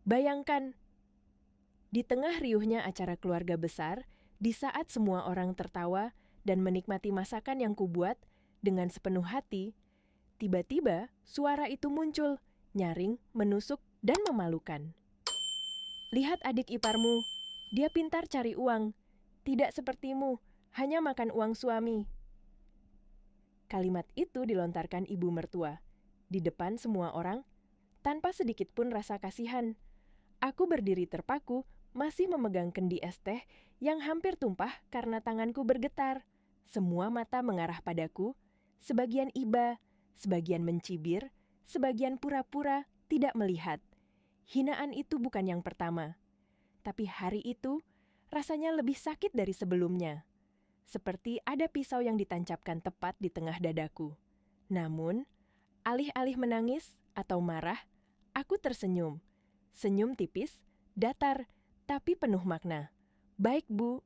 Bayangkan, di tengah riuhnya acara keluarga besar, di saat semua orang tertawa dan menikmati masakan yang kubuat dengan sepenuh hati, tiba-tiba suara itu muncul, nyaring, menusuk, dan memalukan. Lihat adik iparmu, dia pintar cari uang, tidak sepertimu, hanya makan uang suami. Kalimat itu dilontarkan ibu mertua, di depan semua orang, tanpa sedikit pun rasa kasihan. Aku berdiri terpaku, masih memegang kendi es teh yang hampir tumpah karena tanganku bergetar. Semua mata mengarah padaku, sebagian iba, sebagian mencibir, sebagian pura-pura tidak melihat. Hinaan itu bukan yang pertama. Tapi hari itu, rasanya lebih sakit dari sebelumnya. Seperti ada pisau yang ditancapkan tepat di tengah dadaku. Namun, alih-alih menangis atau marah, aku tersenyum. Senyum tipis, datar, tapi penuh makna. Baik, Bu.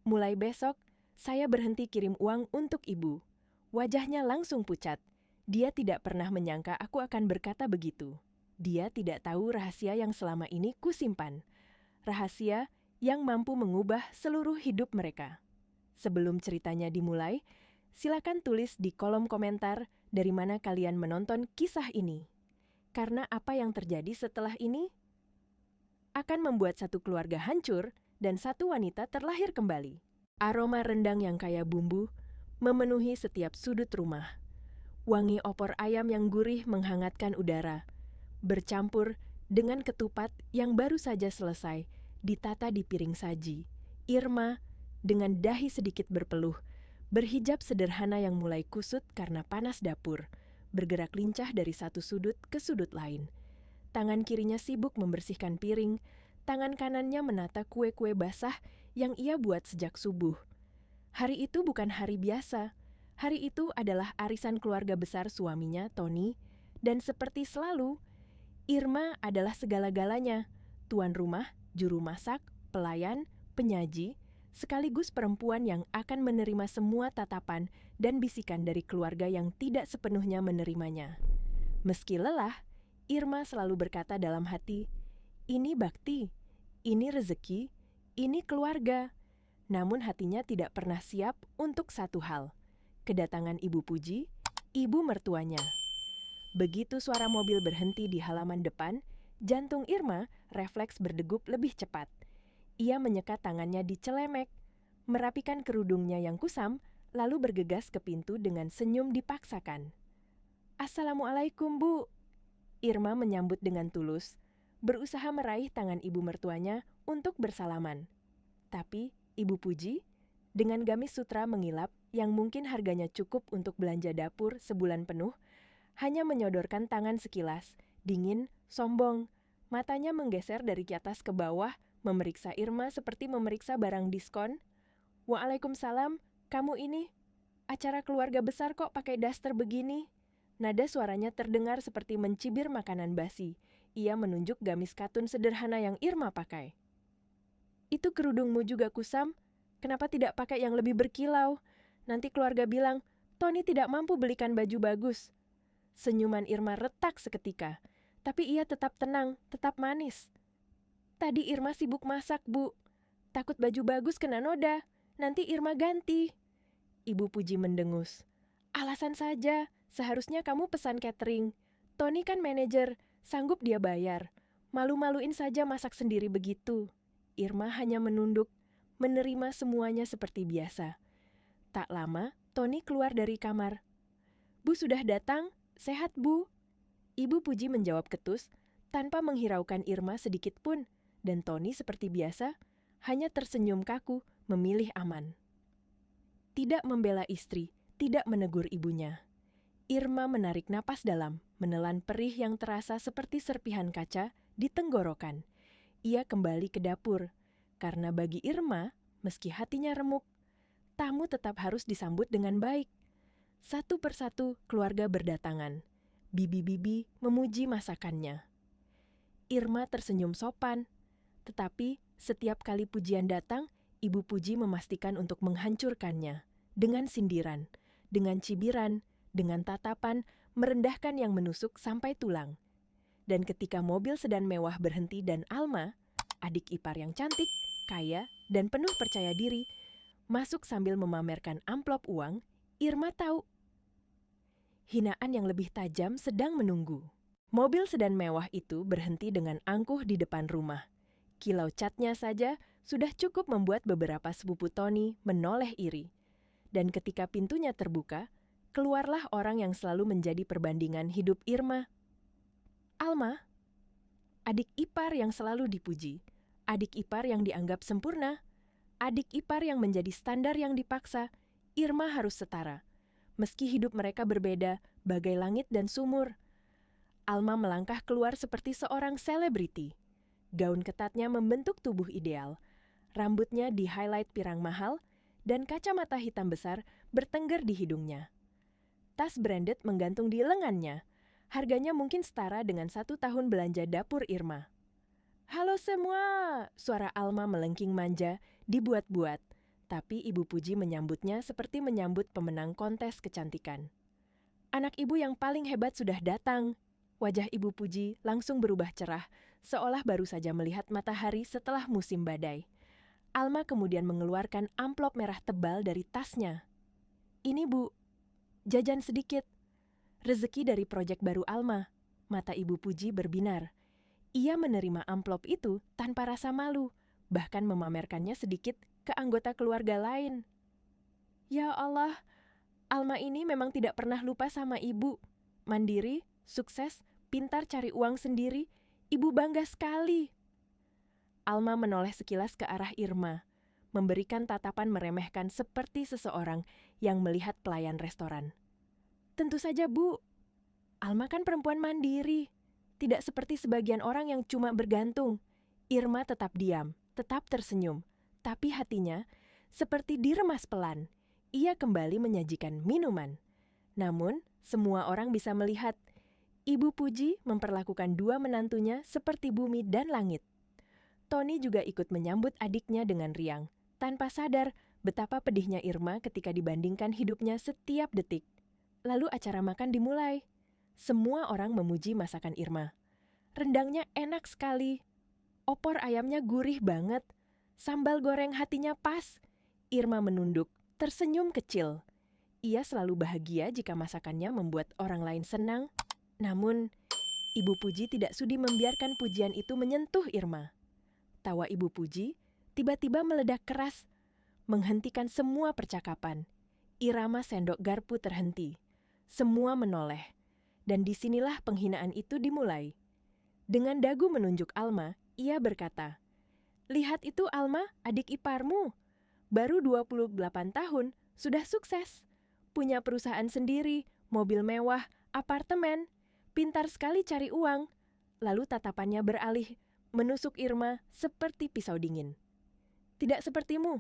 Mulai besok, saya berhenti kirim uang untuk Ibu. Wajahnya langsung pucat. Dia tidak pernah menyangka aku akan berkata begitu. Dia tidak tahu rahasia yang selama ini kusimpan. Rahasia yang mampu mengubah seluruh hidup mereka. Sebelum ceritanya dimulai, silakan tulis di kolom komentar dari mana kalian menonton kisah ini. Karena apa yang terjadi setelah ini akan membuat satu keluarga hancur dan satu wanita terlahir kembali. Aroma rendang yang kaya bumbu memenuhi setiap sudut rumah. Wangi opor ayam yang gurih menghangatkan udara, bercampur dengan ketupat yang baru saja selesai ditata di piring saji. Irma, dengan dahi sedikit berpeluh, berhijab sederhana yang mulai kusut karena panas dapur, bergerak lincah dari satu sudut ke sudut lain. Tangan kirinya sibuk membersihkan piring, tangan kanannya menata kue-kue basah yang ia buat sejak subuh. Hari itu bukan hari biasa. Hari itu adalah arisan keluarga besar suaminya, Tony, dan seperti selalu, Irma adalah segala-galanya, tuan rumah, juru masak, pelayan, penyaji, sekaligus perempuan yang akan menerima semua tatapan dan bisikan dari keluarga yang tidak sepenuhnya menerimanya. Meski lelah, Irma selalu berkata dalam hati, "Ini bakti, ini rezeki, ini keluarga." Namun hatinya tidak pernah siap untuk satu hal, kedatangan Ibu Puji, ibu mertuanya. Begitu suara mobil berhenti di halaman depan, jantung Irma refleks berdegup lebih cepat. Ia menyekat tangannya di celemek, merapikan kerudungnya yang kusam, lalu bergegas ke pintu dengan senyum dipaksakan. "Assalamualaikum, Bu." Irma menyambut dengan tulus, berusaha meraih tangan ibu mertuanya untuk bersalaman. Tapi Ibu Puji, dengan gamis sutra mengilap yang mungkin harganya cukup untuk belanja dapur sebulan penuh, hanya menyodorkan tangan sekilas, dingin, sombong. Matanya menggeser dari atas ke bawah, memeriksa Irma seperti memeriksa barang diskon. "Waalaikumsalam, kamu ini? Acara keluarga besar kok pakai daster begini?" Nada suaranya terdengar seperti mencibir makanan basi. Ia menunjuk gamis katun sederhana yang Irma pakai. "Itu kerudungmu juga kusam? Kenapa tidak pakai yang lebih berkilau? Nanti keluarga bilang, Tony tidak mampu belikan baju bagus." Senyuman Irma retak seketika, tapi ia tetap tenang, tetap manis. "Tadi Irma sibuk masak, Bu. Takut baju bagus kena noda. Nanti Irma ganti." Ibu Puji mendengus. "Alasan saja, seharusnya kamu pesan catering. Tony kan manajer, sanggup dia bayar. Malu-maluin saja masak sendiri begitu." Irma hanya menunduk, menerima semuanya seperti biasa. Tak lama, Tony keluar dari kamar. "Bu sudah datang? Sehat, Bu?" Ibu Puji menjawab ketus, tanpa menghiraukan Irma sedikit pun, dan Tony seperti biasa, hanya tersenyum kaku, memilih aman. Tidak membela istri, tidak menegur ibunya. Irma menarik napas dalam, menelan perih yang terasa seperti serpihan kaca di tenggorokan. Ia kembali ke dapur, karena bagi Irma, meski hatinya remuk, tamu tetap harus disambut dengan baik. Satu persatu keluarga berdatangan. Bibi-bibi memuji masakannya. Irma tersenyum sopan, tetapi setiap kali pujian datang, Ibu Puji memastikan untuk menghancurkannya. Dengan sindiran, dengan cibiran, dengan tatapan, merendahkan yang menusuk sampai tulang. Dan ketika mobil sedan mewah berhenti dan Alma, adik ipar yang cantik, kaya, dan penuh percaya diri, masuk sambil memamerkan amplop uang, Irma tahu hinaan yang lebih tajam sedang menunggu. Mobil sedan mewah itu berhenti dengan angkuh di depan rumah. Kilau catnya saja sudah cukup membuat beberapa sepupu Tony menoleh iri. Dan ketika pintunya terbuka, keluarlah orang yang selalu menjadi perbandingan hidup Irma. Alma, adik ipar yang selalu dipuji, adik ipar yang dianggap sempurna, adik ipar yang menjadi standar yang dipaksa. Irma harus setara. Meski hidup mereka berbeda, bagai langit dan sumur. Alma melangkah keluar seperti seorang selebriti. Gaun ketatnya membentuk tubuh ideal. Rambutnya di-highlight pirang mahal, dan kacamata hitam besar bertengger di hidungnya. Tas branded menggantung di lengannya. Harganya mungkin setara dengan 1 tahun belanja dapur Irma. "Halo semua!" Suara Alma melengking manja, dibuat-buat. Tapi Ibu Puji menyambutnya seperti menyambut pemenang kontes kecantikan. "Anak ibu yang paling hebat sudah datang." Wajah Ibu Puji langsung berubah cerah, seolah baru saja melihat matahari setelah musim badai. Alma kemudian mengeluarkan amplop merah tebal dari tasnya. "Ini Bu, jajan sedikit. Rezeki dari proyek baru Alma." Mata Ibu Puji berbinar. Ia menerima amplop itu tanpa rasa malu, bahkan memamerkannya sedikit ke anggota keluarga lain. Ya Allah, Alma ini memang tidak pernah lupa sama ibu. Mandiri, sukses, pintar cari uang sendiri, ibu bangga sekali. Alma menoleh sekilas ke arah Irma, memberikan tatapan meremehkan seperti seseorang yang melihat pelayan restoran. "Tentu saja, Bu. Alma kan perempuan mandiri, tidak seperti sebagian orang yang cuma bergantung." Irma tetap diam, tetap tersenyum, tapi hatinya seperti diremas pelan. Ia kembali menyajikan minuman. Namun, semua orang bisa melihat Ibu Puji memperlakukan dua menantunya seperti bumi dan langit. Tony juga ikut menyambut adiknya dengan riang, tanpa sadar betapa pedihnya Irma ketika dibandingkan hidupnya setiap detik. Lalu acara makan dimulai. Semua orang memuji masakan Irma. Rendangnya enak sekali. Opor ayamnya gurih banget. Sambal goreng hatinya pas. Irma menunduk, tersenyum kecil. Ia selalu bahagia jika masakannya membuat orang lain senang. Namun, Ibu Puji tidak sudi membiarkan pujian itu menyentuh Irma. Tawa Ibu Puji tiba-tiba meledak keras, menghentikan semua percakapan. Irama sendok garpu terhenti. Semua menoleh. Dan disinilah penghinaan itu dimulai. Dengan dagu menunjuk Alma, ia berkata, "Lihat itu Alma, adik iparmu. Baru 28 tahun, sudah sukses. Punya perusahaan sendiri, mobil mewah, apartemen. Pintar sekali cari uang." Lalu tatapannya beralih, menusuk Irma seperti pisau dingin. "Tidak sepertimu.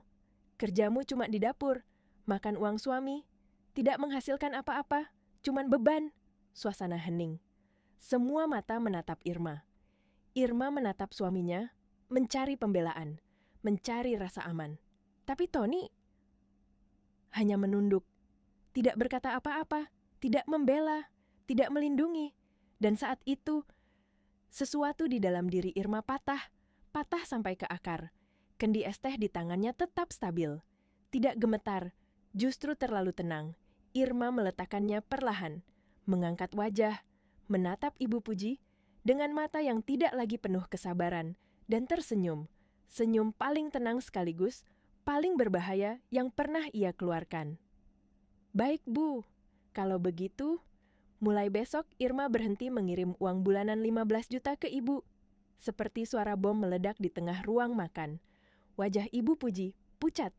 Kerjamu cuma di dapur, makan uang suami, tidak menghasilkan apa-apa, cuman beban." Suasana hening. Semua mata menatap Irma. Irma menatap suaminya, mencari pembelaan, mencari rasa aman. Tapi Tony hanya menunduk, tidak berkata apa-apa, tidak membela, tidak melindungi. Dan saat itu, sesuatu di dalam diri Irma patah sampai ke akar. Kendi es teh di tangannya tetap stabil, tidak gemetar, justru terlalu tenang. Irma meletakkannya perlahan, mengangkat wajah, menatap Ibu Puji dengan mata yang tidak lagi penuh kesabaran, dan tersenyum. Senyum paling tenang sekaligus paling berbahaya yang pernah ia keluarkan. "Baik, Bu. Kalau begitu, mulai besok Irma berhenti mengirim uang bulanan 15 juta ke Ibu." Seperti suara bom meledak di tengah ruang makan. Wajah Ibu Puji pucat.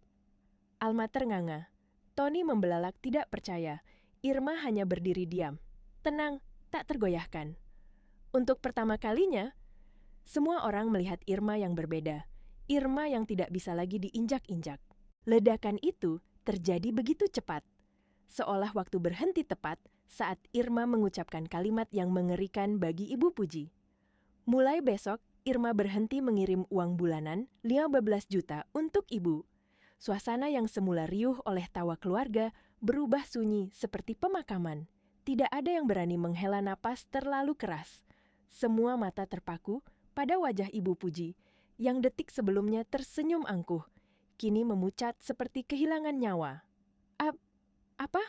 Alma ternganga. Tony membelalak tidak percaya. Irma hanya berdiri diam, tenang, tak tergoyahkan. Untuk pertama kalinya, semua orang melihat Irma yang berbeda. Irma yang tidak bisa lagi diinjak-injak. Ledakan itu terjadi begitu cepat. Seolah waktu berhenti tepat saat Irma mengucapkan kalimat yang mengerikan bagi Ibu Puji. Mulai besok, Irma berhenti mengirim uang bulanan 15 juta untuk Ibu. Suasana yang semula riuh oleh tawa keluarga berubah sunyi seperti pemakaman. Tidak ada yang berani menghela napas terlalu keras. Semua mata terpaku pada wajah Ibu Puji, yang detik sebelumnya tersenyum angkuh, kini memucat seperti kehilangan nyawa. Apa?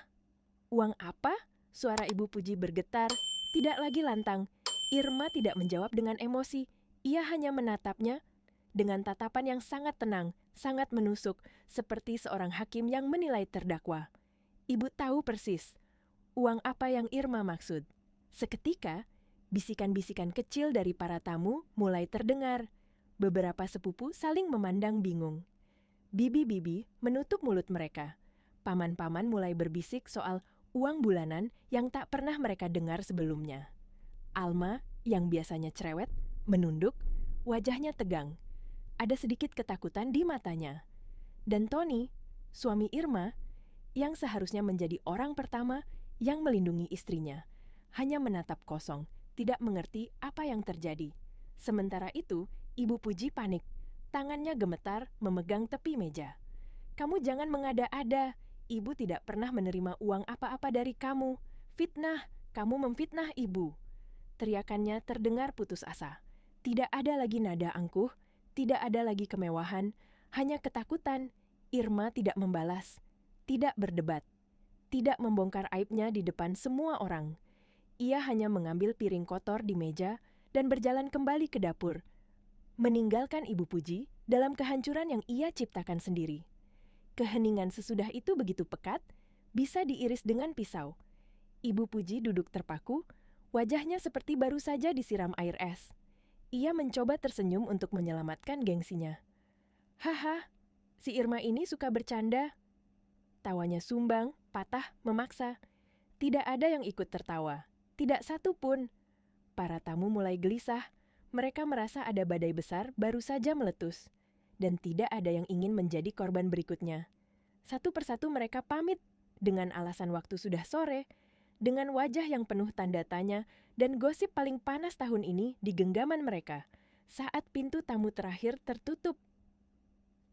Uang apa? Suara Ibu Puji bergetar, tidak lagi lantang. Irma tidak menjawab dengan emosi, ia hanya menatapnya dengan tatapan yang sangat tenang, sangat menusuk, seperti seorang hakim yang menilai terdakwa. Ibu tahu persis uang apa yang Irma maksud. Seketika, bisikan-bisikan kecil dari para tamu mulai terdengar. Beberapa sepupu saling memandang bingung. Bibi-bibi menutup mulut mereka. Paman-paman mulai berbisik soal uang bulanan yang tak pernah mereka dengar sebelumnya. Alma, yang biasanya cerewet, menunduk, wajahnya tegang. Ada sedikit ketakutan di matanya. Dan Tony, suami Irma, yang seharusnya menjadi orang pertama yang melindungi istrinya, hanya menatap kosong, tidak mengerti apa yang terjadi. Sementara itu, Ibu Puji panik. Tangannya gemetar memegang tepi meja. "Kamu jangan mengada-ada. Ibu tidak pernah menerima uang apa-apa dari kamu. Fitnah, kamu memfitnah Ibu." Teriakannya terdengar putus asa. Tidak ada lagi nada angkuh, tidak ada lagi kemewahan, hanya ketakutan. Irma tidak membalas, tidak berdebat, tidak membongkar aibnya di depan semua orang. Ia hanya mengambil piring kotor di meja dan berjalan kembali ke dapur, meninggalkan Ibu Puji dalam kehancuran yang ia ciptakan sendiri. Keheningan sesudah itu begitu pekat, bisa diiris dengan pisau. Ibu Puji duduk terpaku, wajahnya seperti baru saja disiram air es. Ia mencoba tersenyum untuk menyelamatkan gengsinya. "Haha, si Irma ini suka bercanda." Tawanya sumbang, patah, memaksa. Tidak ada yang ikut tertawa, tidak satu pun. Para tamu mulai gelisah. Mereka merasa ada badai besar baru saja meletus, dan tidak ada yang ingin menjadi korban berikutnya. Satu persatu mereka pamit dengan alasan waktu sudah sore, dengan wajah yang penuh tanda tanya dan gosip paling panas tahun ini di genggaman mereka. Saat pintu tamu terakhir tertutup,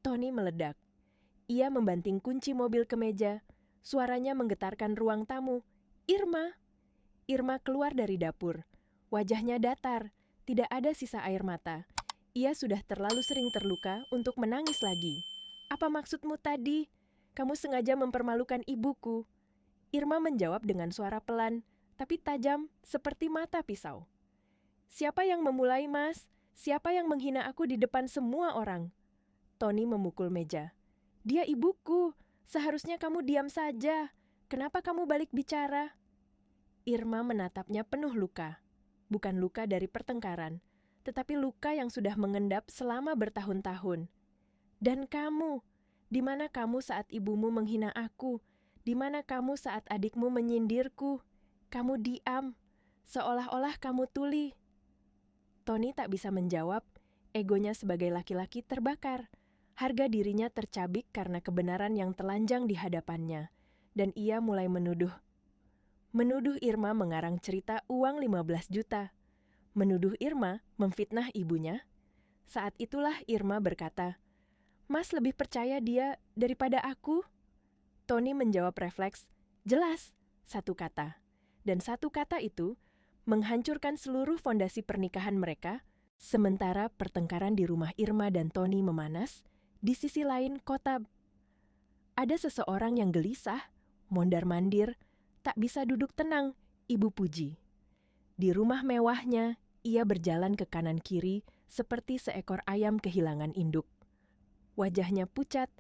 Tony meledak. Ia membanting kunci mobil ke meja. Suaranya menggetarkan ruang tamu. "Irma!" Irma keluar dari dapur. Wajahnya datar, tidak ada sisa air mata. Ia sudah terlalu sering terluka untuk menangis lagi. "Apa maksudmu tadi? Kamu sengaja mempermalukan ibuku." Irma menjawab dengan suara pelan, tapi tajam seperti mata pisau. "Siapa yang memulai, Mas? Siapa yang menghina aku di depan semua orang?" Tony memukul meja. "Dia ibuku. Seharusnya kamu diam saja. Kenapa kamu balik bicara?" Irma menatapnya penuh luka. Bukan luka dari pertengkaran, tetapi luka yang sudah mengendap selama bertahun-tahun. "Dan kamu, di mana kamu saat ibumu menghina aku? Di mana kamu saat adikmu menyindirku? Kamu diam, seolah-olah kamu tuli." Tony tak bisa menjawab, egonya sebagai laki-laki terbakar. Harga dirinya tercabik karena kebenaran yang telanjang di hadapannya, dan ia mulai menuduh Irma mengarang cerita uang 15 juta. Menuduh Irma memfitnah ibunya. Saat itulah Irma berkata, "Mas lebih percaya dia daripada aku?" Tony menjawab refleks, "Jelas," satu kata. Dan satu kata itu menghancurkan seluruh fondasi pernikahan mereka. Sementara pertengkaran di rumah Irma dan Tony memanas, di sisi lain kota ada seseorang yang gelisah, mondar-mandir, tak bisa duduk tenang, Ibu Puji. Di rumah mewahnya, ia berjalan ke kanan kiri seperti seekor ayam kehilangan induk. Wajahnya pucat,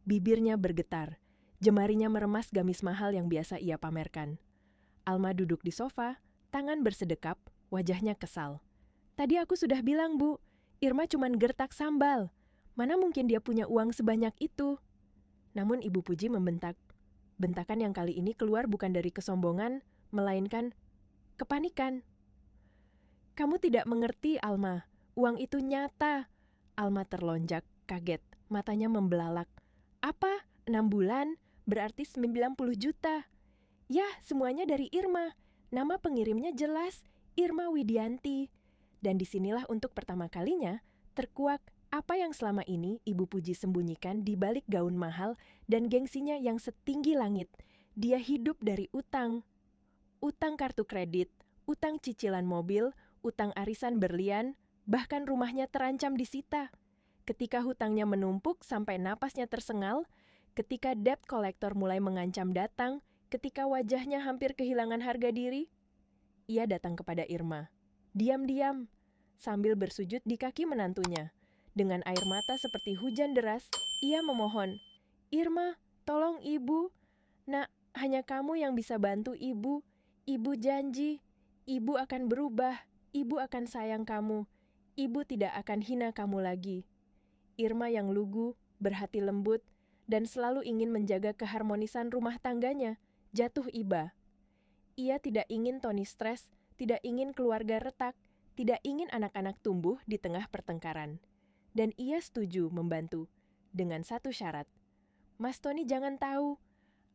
bibirnya bergetar, jemarinya meremas gamis mahal yang biasa ia pamerkan. Alma duduk di sofa, tangan bersedekap, wajahnya kesal. "Tadi aku sudah bilang, Bu, Irma cuman gertak sambal. Mana mungkin dia punya uang sebanyak itu?" Namun Ibu Puji membentak. Bentakan yang kali ini keluar bukan dari kesombongan, melainkan kepanikan. "Kamu tidak mengerti, Alma. Uang itu nyata." Alma terlonjak, kaget, matanya membelalak. "Apa? 6 bulan? Berarti 90 juta. Yah, semuanya dari Irma. Nama pengirimnya jelas, Irma Widianti." Dan disinilah untuk pertama kalinya terkuak apa yang selama ini Ibu Puji sembunyikan di balik gaun mahal dan gengsinya yang setinggi langit. Dia hidup dari utang. Utang kartu kredit, utang cicilan mobil, utang arisan berlian, bahkan rumahnya terancam disita. Ketika hutangnya menumpuk sampai napasnya tersengal, ketika debt collector mulai mengancam datang, ketika wajahnya hampir kehilangan harga diri, ia datang kepada Irma. Diam-diam, sambil bersujud di kaki menantunya. Dengan air mata seperti hujan deras, ia memohon, "Irma, tolong ibu. Nak, hanya kamu yang bisa bantu ibu. Ibu janji, ibu akan berubah. Ibu akan sayang kamu. Ibu tidak akan hina kamu lagi." Irma yang lugu, berhati lembut, dan selalu ingin menjaga keharmonisan rumah tangganya, jatuh iba. Ia tidak ingin Tony stres, tidak ingin keluarga retak, tidak ingin anak-anak tumbuh di tengah pertengkaran. Dan ia setuju membantu, dengan satu syarat. "Mas Tony jangan tahu,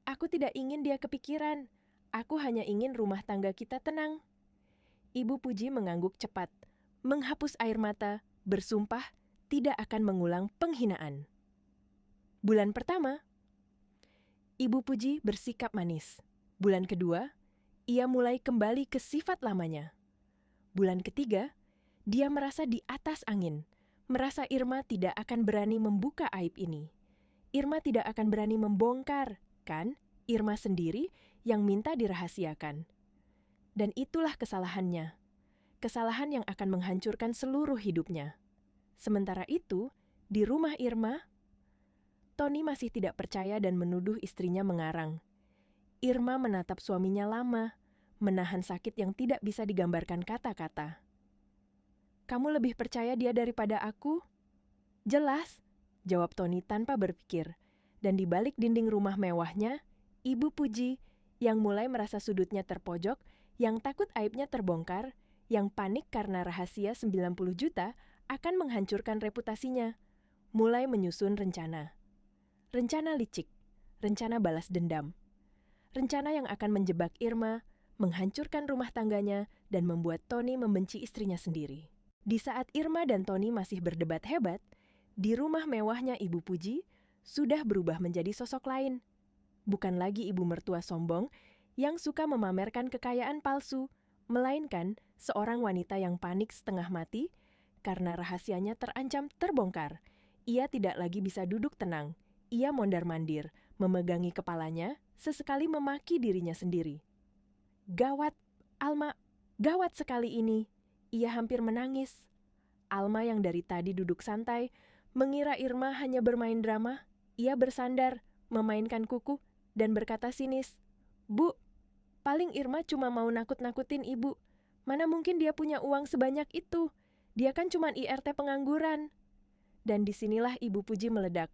aku tidak ingin dia kepikiran. Aku hanya ingin rumah tangga kita tenang." Ibu Puji mengangguk cepat, menghapus air mata, bersumpah tidak akan mengulang penghinaan. Bulan pertama, Ibu Puji bersikap manis. Bulan kedua, ia mulai kembali ke sifat lamanya. Bulan ketiga, dia merasa di atas angin, merasa Irma tidak akan berani membuka aib ini. Irma tidak akan berani membongkar, kan? Irma sendiri yang minta dirahasiakan. Dan itulah kesalahannya. Kesalahan yang akan menghancurkan seluruh hidupnya. Sementara itu, di rumah Irma, Tony masih tidak percaya dan menuduh istrinya mengarang. Irma menatap suaminya lama, menahan sakit yang tidak bisa digambarkan kata-kata. "Kamu lebih percaya dia daripada aku?" "Jelas," jawab Tony tanpa berpikir. Dan di balik dinding rumah mewahnya, Ibu Puji yang mulai merasa sudutnya terpojok, yang takut aibnya terbongkar, yang panik karena rahasia 90 juta akan menghancurkan reputasinya, mulai menyusun rencana. Rencana licik, rencana balas dendam. Rencana yang akan menjebak Irma, menghancurkan rumah tangganya, dan membuat Tony membenci istrinya sendiri. Di saat Irma dan Tony masih berdebat hebat, di rumah mewahnya Ibu Puji sudah berubah menjadi sosok lain. Bukan lagi ibu mertua sombong yang suka memamerkan kekayaan palsu, melainkan seorang wanita yang panik setengah mati karena rahasianya terancam terbongkar. Ia tidak lagi bisa duduk tenang. Ia mondar-mandir, memegangi kepalanya, sesekali memaki dirinya sendiri. "Gawat, Alma, gawat sekali ini." Ia hampir menangis. Alma yang dari tadi duduk santai, mengira Irma hanya bermain drama. Ia bersandar, memainkan kuku, dan berkata sinis, "Bu, paling Irma cuma mau nakut-nakutin ibu. Mana mungkin dia punya uang sebanyak itu? Dia kan cuma IRT pengangguran." Dan disinilah Ibu Puji meledak.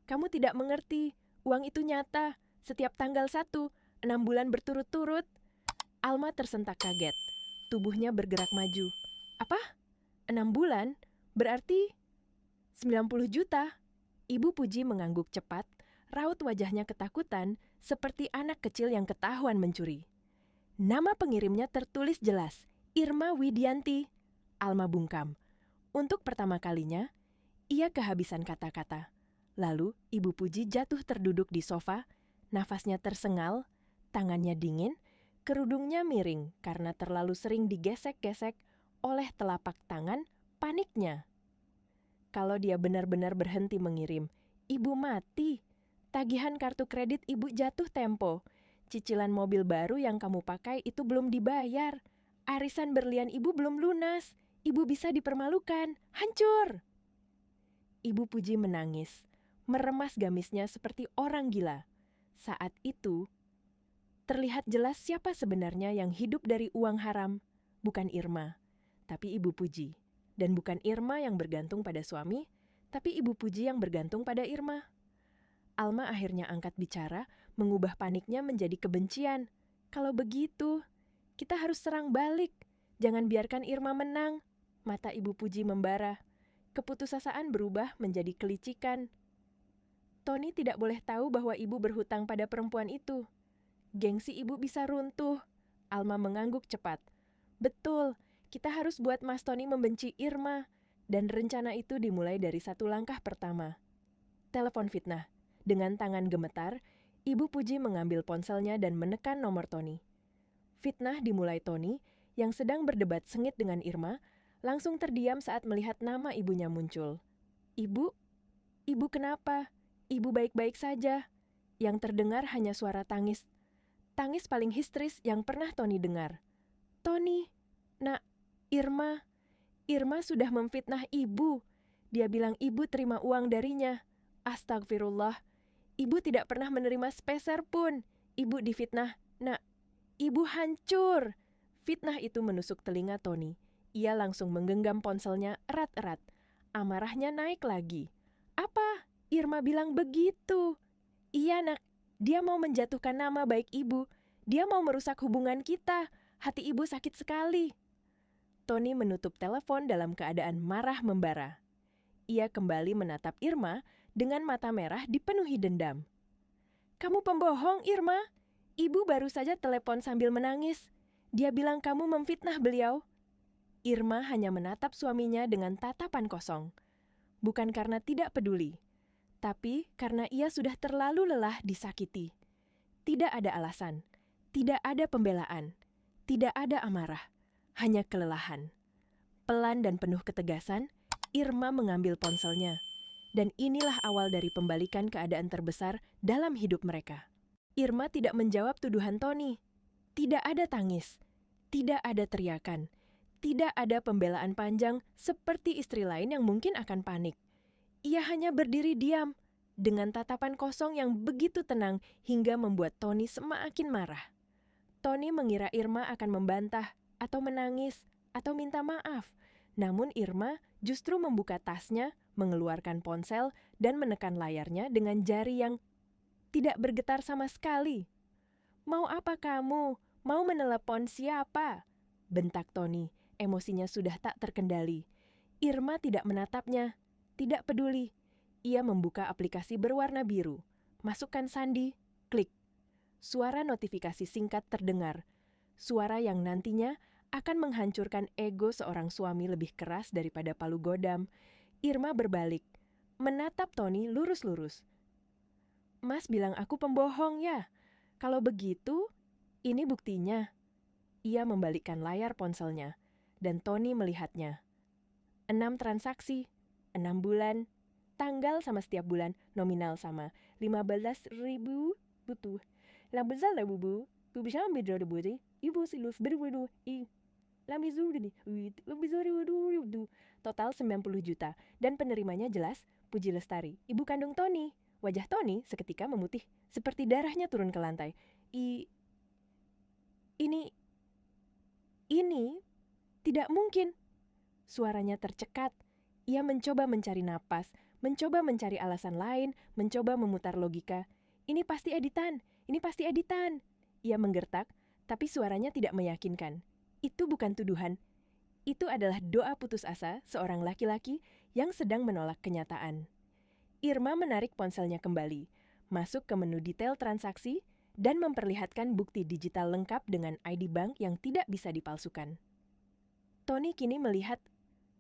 "Kamu tidak mengerti, uang itu nyata. Setiap tanggal 1, 6 bulan berturut-turut." Alma tersentak kaget. Tubuhnya bergerak maju. "Apa? 6 bulan? Berarti 90 juta? Ibu Puji mengangguk cepat, raut wajahnya ketakutan seperti anak kecil yang ketahuan mencuri. Nama pengirimnya tertulis jelas, Irma Widianti. Alma bungkam. Untuk pertama kalinya, ia kehabisan kata-kata. Lalu Ibu Puji jatuh terduduk di sofa, nafasnya tersengal, tangannya dingin, kerudungnya miring karena terlalu sering digesek-gesek oleh telapak tangan paniknya. Kalau dia benar-benar berhenti mengirim, ibu mati. Tagihan kartu kredit ibu jatuh tempo. Cicilan mobil baru yang kamu pakai itu belum dibayar. Arisan berlian ibu belum lunas. Ibu bisa dipermalukan. Hancur! Ibu Puji menangis, meremas gamisnya seperti orang gila. Saat itu, terlihat jelas siapa sebenarnya yang hidup dari uang haram. Bukan Irma, tapi Ibu Puji. Dan bukan Irma yang bergantung pada suami, tapi Ibu Puji yang bergantung pada Irma. Alma akhirnya angkat bicara, mengubah paniknya menjadi kebencian. "Kalau begitu, kita harus serang balik. Jangan biarkan Irma menang." Mata Ibu Puji membara. Keputusasaan berubah menjadi kelicikan. "Tony tidak boleh tahu bahwa ibu berhutang pada perempuan itu. Gengsi ibu bisa runtuh." Alma mengangguk cepat. "Betul, kita harus buat Mas Tony membenci Irma." Dan rencana itu dimulai dari satu langkah pertama. Telepon fitnah. Dengan tangan gemetar, Ibu Puji mengambil ponselnya dan menekan nomor Tony. Fitnah dimulai Tony, yang sedang berdebat sengit dengan Irma, langsung terdiam saat melihat nama ibunya muncul. "Ibu? Ibu kenapa? Ibu baik-baik saja." Yang terdengar hanya suara tangis. Tangis paling histeris yang pernah Tony dengar. "Tony, nak, Irma. Irma sudah memfitnah ibu. Dia bilang ibu terima uang darinya. Astagfirullah. Ibu tidak pernah menerima sepeser pun. Ibu difitnah. Nak, ibu hancur." Fitnah itu menusuk telinga Tony. Ia langsung menggenggam ponselnya erat-erat. Amarahnya naik lagi. "Apa? Irma bilang begitu." "Iya, nak. Dia mau menjatuhkan nama baik ibu. Dia mau merusak hubungan kita. Hati ibu sakit sekali." Tony menutup telepon dalam keadaan marah membara. Ia kembali menatap Irma dengan mata merah dipenuhi dendam. "Kamu pembohong, Irma. Ibu baru saja telepon sambil menangis. Dia bilang kamu memfitnah beliau." Irma hanya menatap suaminya dengan tatapan kosong. Bukan karena tidak peduli, tapi karena ia sudah terlalu lelah disakiti. Tidak ada alasan, tidak ada pembelaan, tidak ada amarah, hanya kelelahan. Pelan dan penuh ketegasan, Irma mengambil ponselnya. Dan inilah awal dari pembalikan keadaan terbesar dalam hidup mereka. Irma tidak menjawab tuduhan Tony. Tidak ada tangis, tidak ada teriakan, tidak ada pembelaan panjang seperti istri lain yang mungkin akan panik. Ia hanya berdiri diam, dengan tatapan kosong yang begitu tenang hingga membuat Tony semakin marah. Tony mengira Irma akan membantah, atau menangis, atau minta maaf. Namun Irma justru membuka tasnya, mengeluarkan ponsel, dan menekan layarnya dengan jari yang tidak bergetar sama sekali. "Mau apa kamu? Mau menelepon siapa?" bentak Tony. Emosinya sudah tak terkendali. Irma tidak menatapnya, tidak peduli. Ia membuka aplikasi berwarna biru. Masukkan sandi, klik. Suara notifikasi singkat terdengar. Suara yang nantinya akan menghancurkan ego seorang suami lebih keras daripada palu godam. Irma berbalik, menatap Tony lurus-lurus. "Mas bilang aku pembohong ya? Kalau begitu, ini buktinya." Ia membalikkan layar ponselnya, dan Tony melihatnya. 6 transaksi, 6 bulan, tanggal sama setiap bulan, nominal sama. 15.000 butuh. Lambezal lah bubu, bisa ambil dari ibu silus berbudu, total 90 juta, dan penerimanya jelas, Puji Lestari, ibu kandung Tony. Wajah Tony seketika memutih, seperti darahnya turun ke lantai. Ini tidak mungkin. Suaranya tercekat. Ia mencoba mencari napas, mencoba mencari alasan lain, mencoba memutar logika. Ini pasti editan. Ia menggertak, tapi suaranya tidak meyakinkan. Itu bukan tuduhan. Itu adalah doa putus asa seorang laki-laki yang sedang menolak kenyataan. Irma menarik ponselnya kembali, masuk ke menu detail transaksi, dan memperlihatkan bukti digital lengkap dengan ID bank yang tidak bisa dipalsukan. Tony kini melihat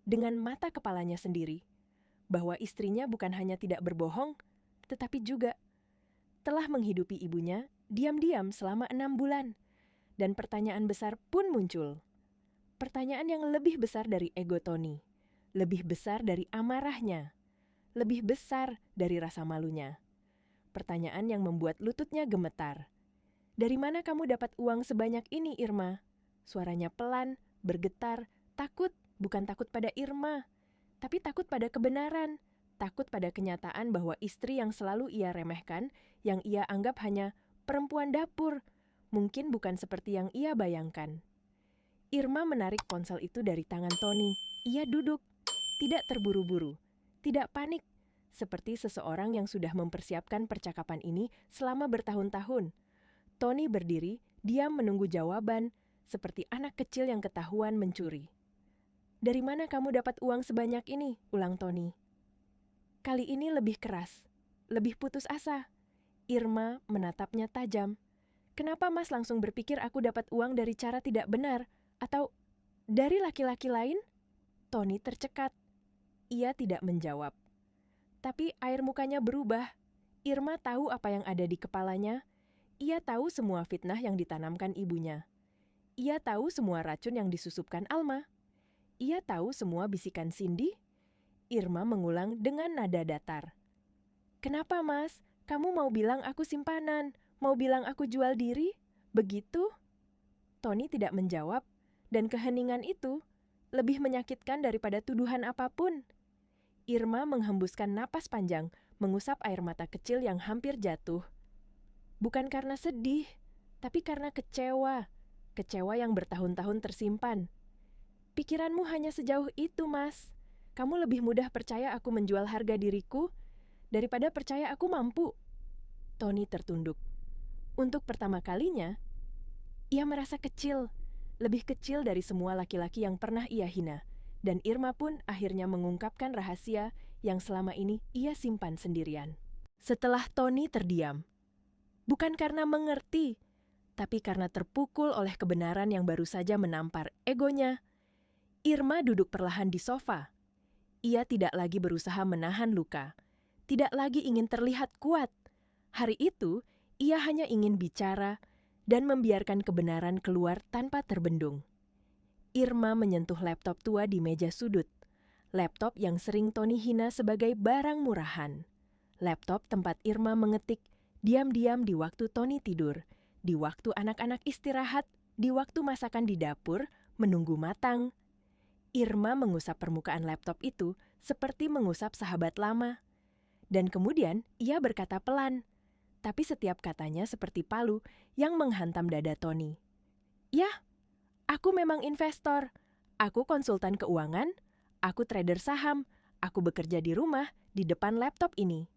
dengan mata kepalanya sendiri bahwa istrinya bukan hanya tidak berbohong, tetapi juga telah menghidupi ibunya diam-diam selama 6 bulan. Dan pertanyaan besar pun muncul. Pertanyaan yang lebih besar dari ego Tony, lebih besar dari amarahnya, lebih besar dari rasa malunya. Pertanyaan yang membuat lututnya gemetar. "Dari mana kamu dapat uang sebanyak ini, Irma?" Suaranya pelan, bergetar, takut, bukan takut pada Irma, tapi takut pada kebenaran, takut pada kenyataan bahwa istri yang selalu ia remehkan, yang ia anggap hanya perempuan dapur, mungkin bukan seperti yang ia bayangkan. Irma menarik ponsel itu dari tangan Tony. Ia duduk, tidak terburu-buru, tidak panik, seperti seseorang yang sudah mempersiapkan percakapan ini selama bertahun-tahun. Tony berdiri, diam menunggu jawaban, seperti anak kecil yang ketahuan mencuri. "Dari mana kamu dapat uang sebanyak ini?" ulang Tony. Kali ini lebih keras, lebih putus asa. Irma menatapnya tajam. "Kenapa Mas langsung berpikir aku dapat uang dari cara tidak benar? Atau dari laki-laki lain?" Tony tercekat. Ia tidak menjawab. Tapi air mukanya berubah. Irma tahu apa yang ada di kepalanya. Ia tahu semua fitnah yang ditanamkan ibunya. Ia tahu semua racun yang disusupkan Alma. Ia tahu semua bisikan Cindy. Irma mengulang dengan nada datar. Kenapa, Mas? Kamu mau bilang aku simpanan? Mau bilang aku jual diri? Begitu? Tony tidak menjawab, dan keheningan itu lebih menyakitkan daripada tuduhan apapun. Irma menghembuskan napas panjang, mengusap air mata kecil yang hampir jatuh. Bukan karena sedih, tapi karena kecewa. Kecewa yang bertahun-tahun tersimpan. Pikiranmu hanya sejauh itu, Mas. Kamu lebih mudah percaya aku menjual harga diriku daripada percaya aku mampu. Tony tertunduk. Untuk pertama kalinya, ia merasa kecil, lebih kecil dari semua laki-laki yang pernah ia hina. Dan Irma pun akhirnya mengungkapkan rahasia yang selama ini ia simpan sendirian. Setelah Tony terdiam, bukan karena mengerti, tapi karena terpukul oleh kebenaran yang baru saja menampar egonya, Irma duduk perlahan di sofa. Ia tidak lagi berusaha menahan luka, tidak lagi ingin terlihat kuat. Hari itu, ia hanya ingin bicara dan membiarkan kebenaran keluar tanpa terbendung. Irma menyentuh laptop tua di meja sudut. Laptop yang sering Tony hina sebagai barang murahan. Laptop tempat Irma mengetik diam-diam di waktu Tony tidur, di waktu anak-anak istirahat, di waktu masakan di dapur menunggu matang. Irma mengusap permukaan laptop itu seperti mengusap sahabat lama. Dan kemudian ia berkata pelan, tapi setiap katanya seperti palu yang menghantam dada Tony. "Yah, aku memang investor. Aku konsultan keuangan. Aku trader saham. Aku bekerja di rumah, di depan laptop ini."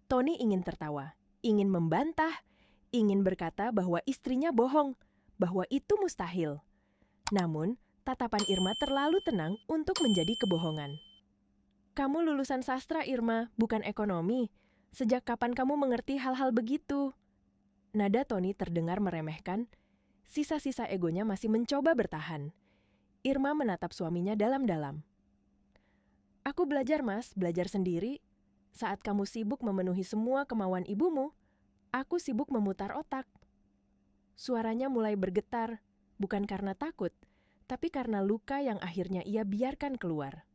Tony ingin tertawa, ingin membantah, ingin berkata bahwa istrinya bohong, bahwa itu mustahil. Namun, tatapan Irma terlalu tenang untuk menjadi kebohongan. "Kamu lulusan sastra, Irma, bukan ekonomi. Sejak kapan kamu mengerti hal-hal begitu?" Nada Tony terdengar meremehkan. Sisa-sisa egonya masih mencoba bertahan. Irma menatap suaminya dalam-dalam. "Aku belajar, Mas, belajar sendiri. Saat kamu sibuk memenuhi semua kemauan ibumu, aku sibuk memutar otak." Suaranya mulai bergetar, bukan karena takut, tapi karena luka yang akhirnya ia biarkan keluar.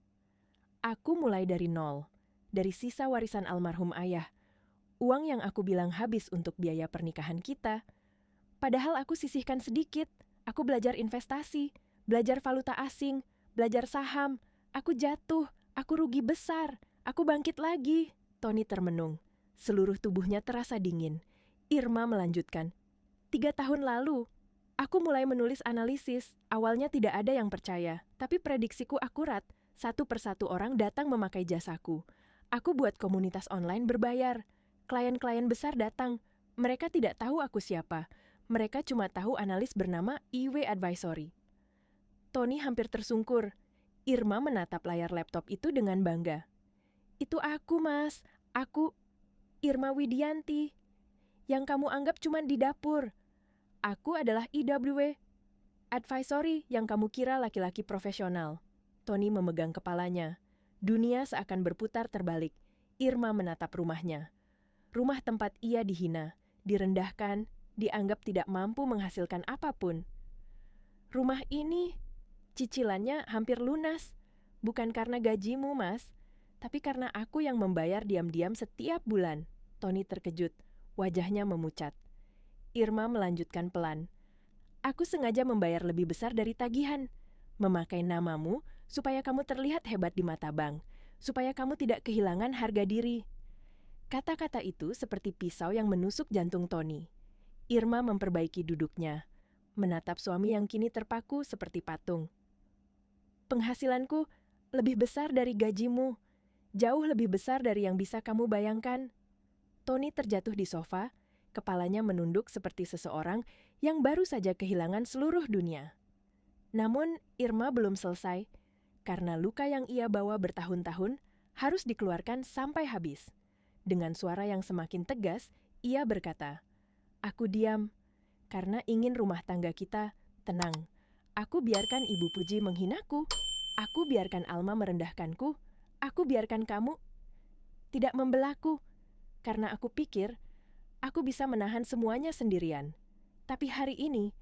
"Aku mulai dari nol, dari sisa warisan almarhum ayah. Uang yang aku bilang habis untuk biaya pernikahan kita. Padahal aku sisihkan sedikit. Aku belajar investasi, belajar valuta asing, belajar saham. Aku jatuh, aku rugi besar, aku bangkit lagi." Tony termenung. Seluruh tubuhnya terasa dingin. Irma melanjutkan, 3 tahun lalu, aku mulai menulis analisis. Awalnya tidak ada yang percaya, tapi prediksiku akurat. Satu persatu orang datang memakai jasaku. Aku buat komunitas online berbayar. Klien-klien besar datang. Mereka tidak tahu aku siapa. Mereka cuma tahu analis bernama IW Advisory. Tony hampir tersungkur. Irma menatap layar laptop itu dengan bangga. "Itu aku, Mas. Aku, Irma Widianti. Yang kamu anggap cuma di dapur. Aku adalah IW Advisory yang kamu kira laki-laki profesional." Tony memegang kepalanya. Dunia seakan berputar terbalik. Irma menatap rumahnya. Rumah tempat ia dihina, direndahkan, dianggap tidak mampu menghasilkan apapun. "Rumah ini, cicilannya hampir lunas. Bukan karena gajimu, Mas, tapi karena aku yang membayar diam-diam setiap bulan." Tony terkejut, wajahnya memucat. Irma melanjutkan pelan. "Aku sengaja membayar lebih besar dari tagihan. Memakai namamu supaya kamu terlihat hebat di mata bank, supaya kamu tidak kehilangan harga diri." Kata-kata itu seperti pisau yang menusuk jantung Tony. Irma memperbaiki duduknya, menatap suami yang kini terpaku seperti patung. "Penghasilanku lebih besar dari gajimu, jauh lebih besar dari yang bisa kamu bayangkan." Tony terjatuh di sofa, kepalanya menunduk seperti seseorang yang baru saja kehilangan seluruh dunia. Namun Irma belum selesai, karena luka yang ia bawa bertahun-tahun harus dikeluarkan sampai habis. Dengan suara yang semakin tegas, ia berkata, "Aku diam, karena ingin rumah tangga kita tenang. Aku biarkan Ibu Puji menghinaku. Aku biarkan Alma merendahkanku. Aku biarkan kamu tidak membelaku, karena aku pikir aku bisa menahan semuanya sendirian. Tapi hari ini,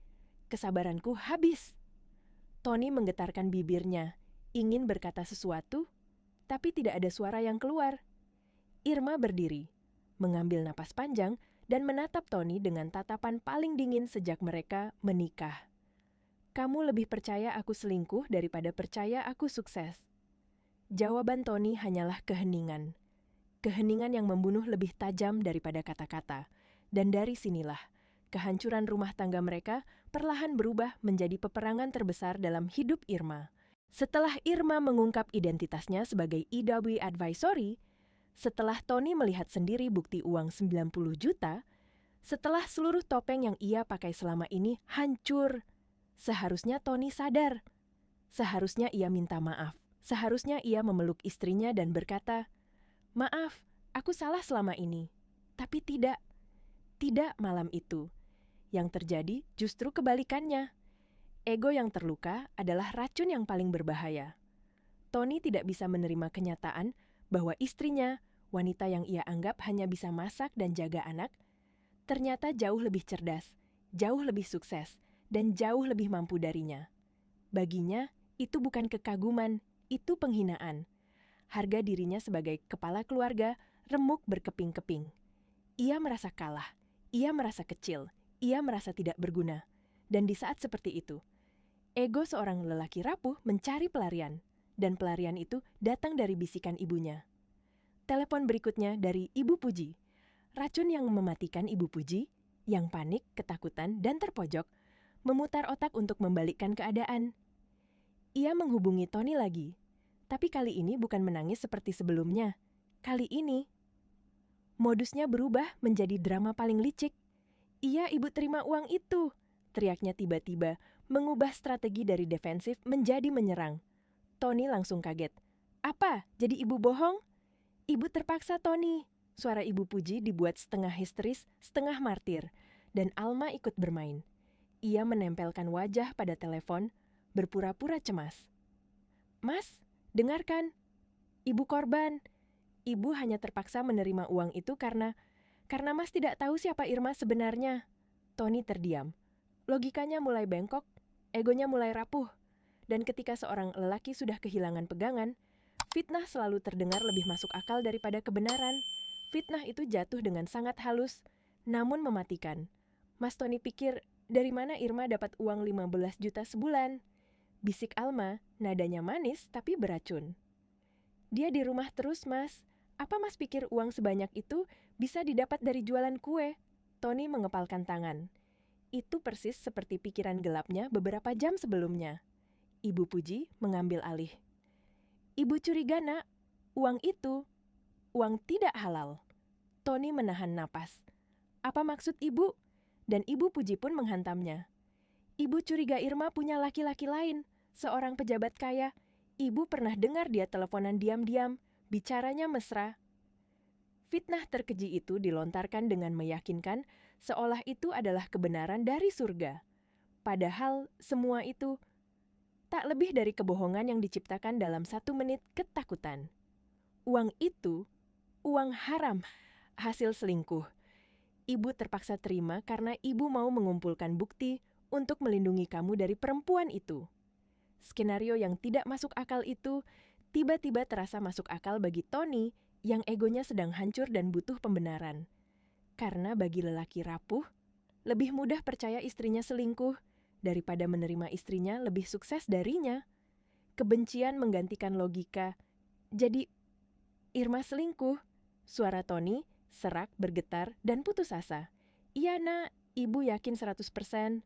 Kesabaranku habis. Tony menggetarkan bibirnya, ingin berkata sesuatu, tapi tidak ada suara yang keluar. Irma berdiri, mengambil napas panjang, dan menatap Tony dengan tatapan paling dingin sejak mereka menikah. Kamu lebih percaya aku selingkuh daripada percaya aku sukses. Jawaban Tony hanyalah keheningan. Keheningan yang membunuh lebih tajam daripada kata-kata. Dan dari sinilah, kehancuran rumah tangga mereka perlahan berubah menjadi peperangan terbesar dalam hidup Irma. Setelah Irma mengungkap identitasnya sebagai EW Advisory, setelah Tony melihat sendiri bukti uang 90 juta, setelah seluruh topeng yang ia pakai selama ini hancur, seharusnya Tony sadar. Seharusnya ia minta maaf. Seharusnya ia memeluk istrinya dan berkata, "Maaf, aku salah selama ini." Tapi tidak. Tidak malam itu. Yang terjadi justru kebalikannya. Ego yang terluka adalah racun yang paling berbahaya. Tony tidak bisa menerima kenyataan bahwa istrinya, wanita yang ia anggap hanya bisa masak dan jaga anak, ternyata jauh lebih cerdas, jauh lebih sukses, dan jauh lebih mampu darinya. Baginya, itu bukan kekaguman, itu penghinaan. Harga dirinya sebagai kepala keluarga remuk berkeping-keping. Ia merasa kalah, ia merasa kecil, ia merasa tidak berguna. Dan di saat seperti itu, ego seorang lelaki rapuh mencari pelarian, dan pelarian itu datang dari bisikan ibunya. Telepon berikutnya dari Ibu Puji. Racun yang mematikan Ibu Puji, yang panik, ketakutan, dan terpojok, memutar otak untuk membalikkan keadaan. Ia menghubungi Tony lagi, tapi kali ini bukan menangis seperti sebelumnya. Kali ini, modusnya berubah menjadi drama paling licik. "Iya, Ibu terima uang itu," teriaknya tiba-tiba, mengubah strategi dari defensif menjadi menyerang. Tony langsung kaget. "Apa? Jadi Ibu bohong?" "Ibu terpaksa, Tony." Suara Ibu Puji dibuat setengah histeris, setengah martir, dan Alma ikut bermain. Ia menempelkan wajah pada telepon, berpura-pura cemas. "Mas, dengarkan. Ibu korban. Ibu hanya terpaksa menerima uang itu karena Mas tidak tahu siapa Irma sebenarnya." Tony terdiam. Logikanya mulai bengkok, egonya mulai rapuh. Dan ketika seorang lelaki sudah kehilangan pegangan, fitnah selalu terdengar lebih masuk akal daripada kebenaran. Fitnah itu jatuh dengan sangat halus, namun mematikan. Mas Tony pikir, dari mana Irma dapat uang 15 juta sebulan? Bisik Alma, nadanya manis tapi beracun. "Dia di rumah terus, Mas. Apa Mas pikir uang sebanyak itu bisa didapat dari jualan kue?" Tony mengepalkan tangan. Itu persis seperti pikiran gelapnya beberapa jam sebelumnya. Ibu Puji mengambil alih. "Ibu curiga, Nak. Uang itu, uang tidak halal." Tony menahan napas. "Apa maksud Ibu?" Dan Ibu Puji pun menghantamnya. "Ibu curiga Irma punya laki-laki lain, seorang pejabat kaya. Ibu pernah dengar dia teleponan diam-diam, bicaranya mesra." Fitnah terkeji itu dilontarkan dengan meyakinkan seolah itu adalah kebenaran dari surga. Padahal semua itu tak lebih dari kebohongan yang diciptakan dalam 1 menit ketakutan. Uang itu, uang haram, hasil selingkuh. Ibu terpaksa terima karena ibu mau mengumpulkan bukti untuk melindungi kamu dari perempuan itu. Skenario yang tidak masuk akal itu tiba-tiba terasa masuk akal bagi Tony yang egonya sedang hancur dan butuh pembenaran. Karena bagi lelaki rapuh, lebih mudah percaya istrinya selingkuh daripada menerima istrinya lebih sukses darinya. Kebencian menggantikan logika. Jadi, Irma selingkuh. Suara Tony serak, bergetar, dan putus asa. "Iya, Nak. Ibu yakin 100%.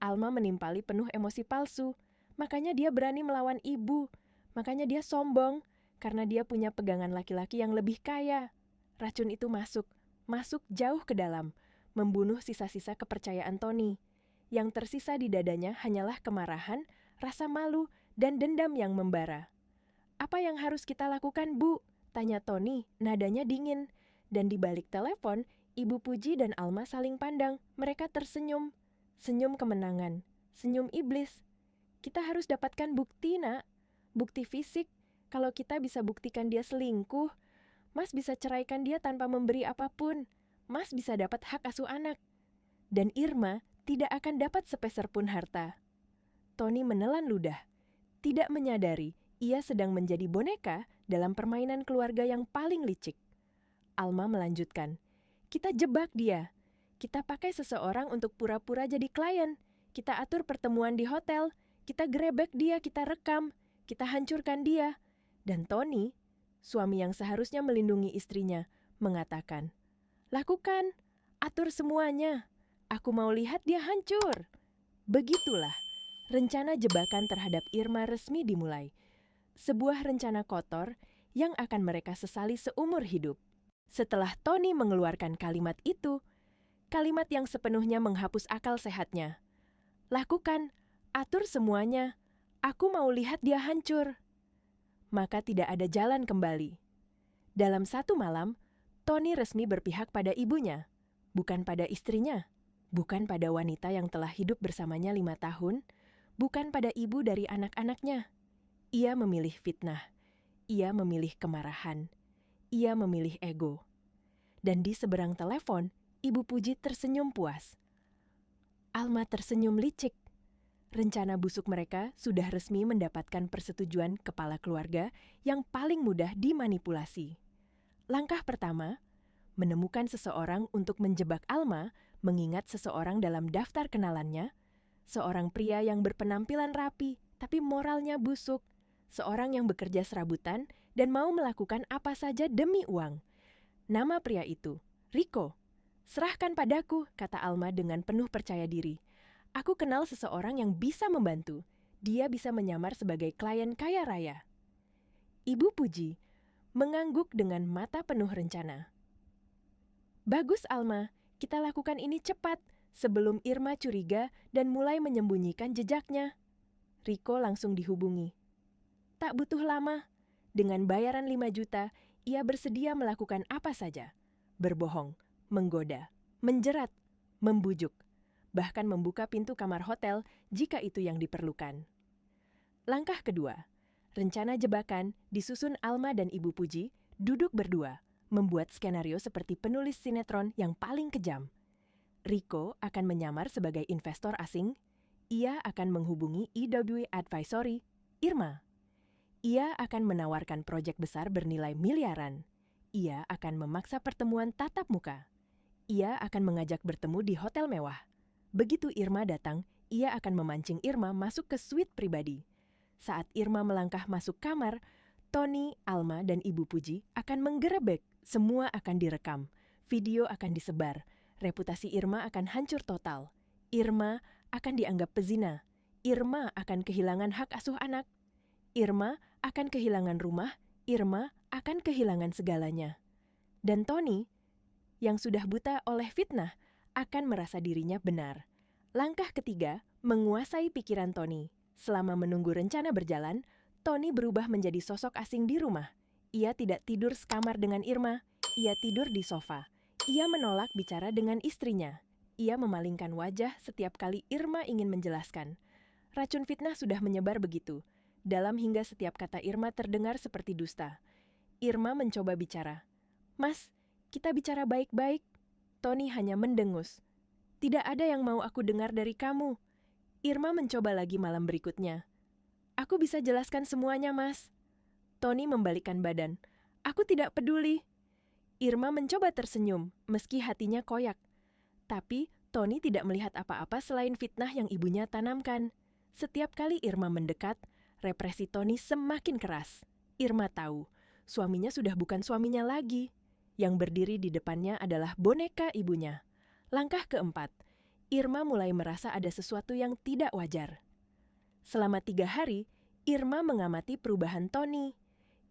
Alma menimpali penuh emosi palsu. Makanya dia berani melawan ibu. Makanya dia sombong. Karena dia punya pegangan laki-laki yang lebih kaya." Racun itu masuk jauh ke dalam, membunuh sisa-sisa kepercayaan Tony. Yang tersisa di dadanya hanyalah kemarahan, rasa malu, dan dendam yang membara. "Apa yang harus kita lakukan, Bu?" tanya Tony, nadanya dingin. Dan di balik telepon, Ibu Puji dan Alma saling pandang. Mereka tersenyum. Senyum kemenangan. Senyum iblis. "Kita harus dapatkan bukti, Nak. Bukti fisik. Kalau kita bisa buktikan dia selingkuh, Mas bisa ceraikan dia tanpa memberi apapun. Mas bisa dapat hak asuh anak." Dan Irma tidak akan dapat sepeser pun harta. Tony menelan ludah, tidak menyadari ia sedang menjadi boneka dalam permainan keluarga yang paling licik. Alma melanjutkan, kita jebak dia. Kita pakai seseorang untuk pura-pura jadi klien. Kita atur pertemuan di hotel. Kita gerebek dia, kita rekam. Kita hancurkan dia. Dan Tony, suami yang seharusnya melindungi istrinya, mengatakan, lakukan, atur semuanya. Aku mau lihat dia hancur. Begitulah, rencana jebakan terhadap Irma resmi dimulai. Sebuah rencana kotor yang akan mereka sesali seumur hidup. Setelah Tony mengeluarkan kalimat itu, kalimat yang sepenuhnya menghapus akal sehatnya. Lakukan, atur semuanya. Aku mau lihat dia hancur. Maka tidak ada jalan kembali. Dalam satu malam, Tony resmi berpihak pada ibunya, bukan pada istrinya, bukan pada wanita yang telah hidup bersamanya 5 tahun, bukan pada ibu dari anak-anaknya. Ia memilih fitnah, ia memilih kemarahan, ia memilih ego. Dan di seberang telepon, Ibu Puji tersenyum puas. Alma tersenyum licik. Rencana busuk mereka sudah resmi mendapatkan persetujuan kepala keluarga yang paling mudah dimanipulasi. Langkah pertama, menemukan seseorang untuk menjebak Alma mengingat seseorang dalam daftar kenalannya, seorang pria yang berpenampilan rapi tapi moralnya busuk, seorang yang bekerja serabutan dan mau melakukan apa saja demi uang. Nama pria itu, Rico. Serahkan padaku, kata Alma dengan penuh percaya diri. Aku kenal seseorang yang bisa membantu. Dia bisa menyamar sebagai klien kaya raya. Ibu Puji mengangguk dengan mata penuh rencana. Bagus Alma, kita lakukan ini cepat sebelum Irma curiga dan mulai menyembunyikan jejaknya. Rico langsung dihubungi. Tak butuh lama. Dengan bayaran 5 juta, ia bersedia melakukan apa saja. Berbohong, menggoda, menjerat, membujuk, bahkan membuka pintu kamar hotel jika itu yang diperlukan. Langkah kedua, rencana jebakan disusun Alma dan Ibu Puji duduk berdua, membuat skenario seperti penulis sinetron yang paling kejam. Rico akan menyamar sebagai investor asing, ia akan menghubungi EW Advisory, Irma. Ia akan menawarkan proyek besar bernilai miliaran. Ia akan memaksa pertemuan tatap muka. Ia akan mengajak bertemu di hotel mewah. Begitu Irma datang, ia akan memancing Irma masuk ke suite pribadi. Saat Irma melangkah masuk kamar, Tony, Alma, dan Ibu Puji akan menggerebek. Semua akan direkam. Video akan disebar. Reputasi Irma akan hancur total. Irma akan dianggap pezina. Irma akan kehilangan hak asuh anak. Irma akan kehilangan rumah. Irma akan kehilangan segalanya. Dan Tony, yang sudah buta oleh fitnah, akan merasa dirinya benar. Langkah ketiga, menguasai pikiran Tony. Selama menunggu rencana berjalan, Tony berubah menjadi sosok asing di rumah. Ia tidak tidur sekamar dengan Irma, ia tidur di sofa. Ia menolak bicara dengan istrinya. Ia memalingkan wajah setiap kali Irma ingin menjelaskan. Racun fitnah sudah menyebar begitu. Dalam hingga setiap kata Irma terdengar seperti dusta. Irma mencoba bicara. Mas, kita bicara baik-baik. Tony hanya mendengus. Tidak ada yang mau aku dengar dari kamu. Irma mencoba lagi malam berikutnya. Aku bisa jelaskan semuanya, Mas. Tony membalikkan badan. Aku tidak peduli. Irma mencoba tersenyum, meski hatinya koyak. Tapi Tony tidak melihat apa-apa selain fitnah yang ibunya tanamkan. Setiap kali Irma mendekat, represi Tony semakin keras. Irma tahu, suaminya sudah bukan suaminya lagi. Yang berdiri di depannya adalah boneka ibunya. Langkah keempat, Irma mulai merasa ada sesuatu yang tidak wajar. Selama 3 hari, Irma mengamati perubahan Tony.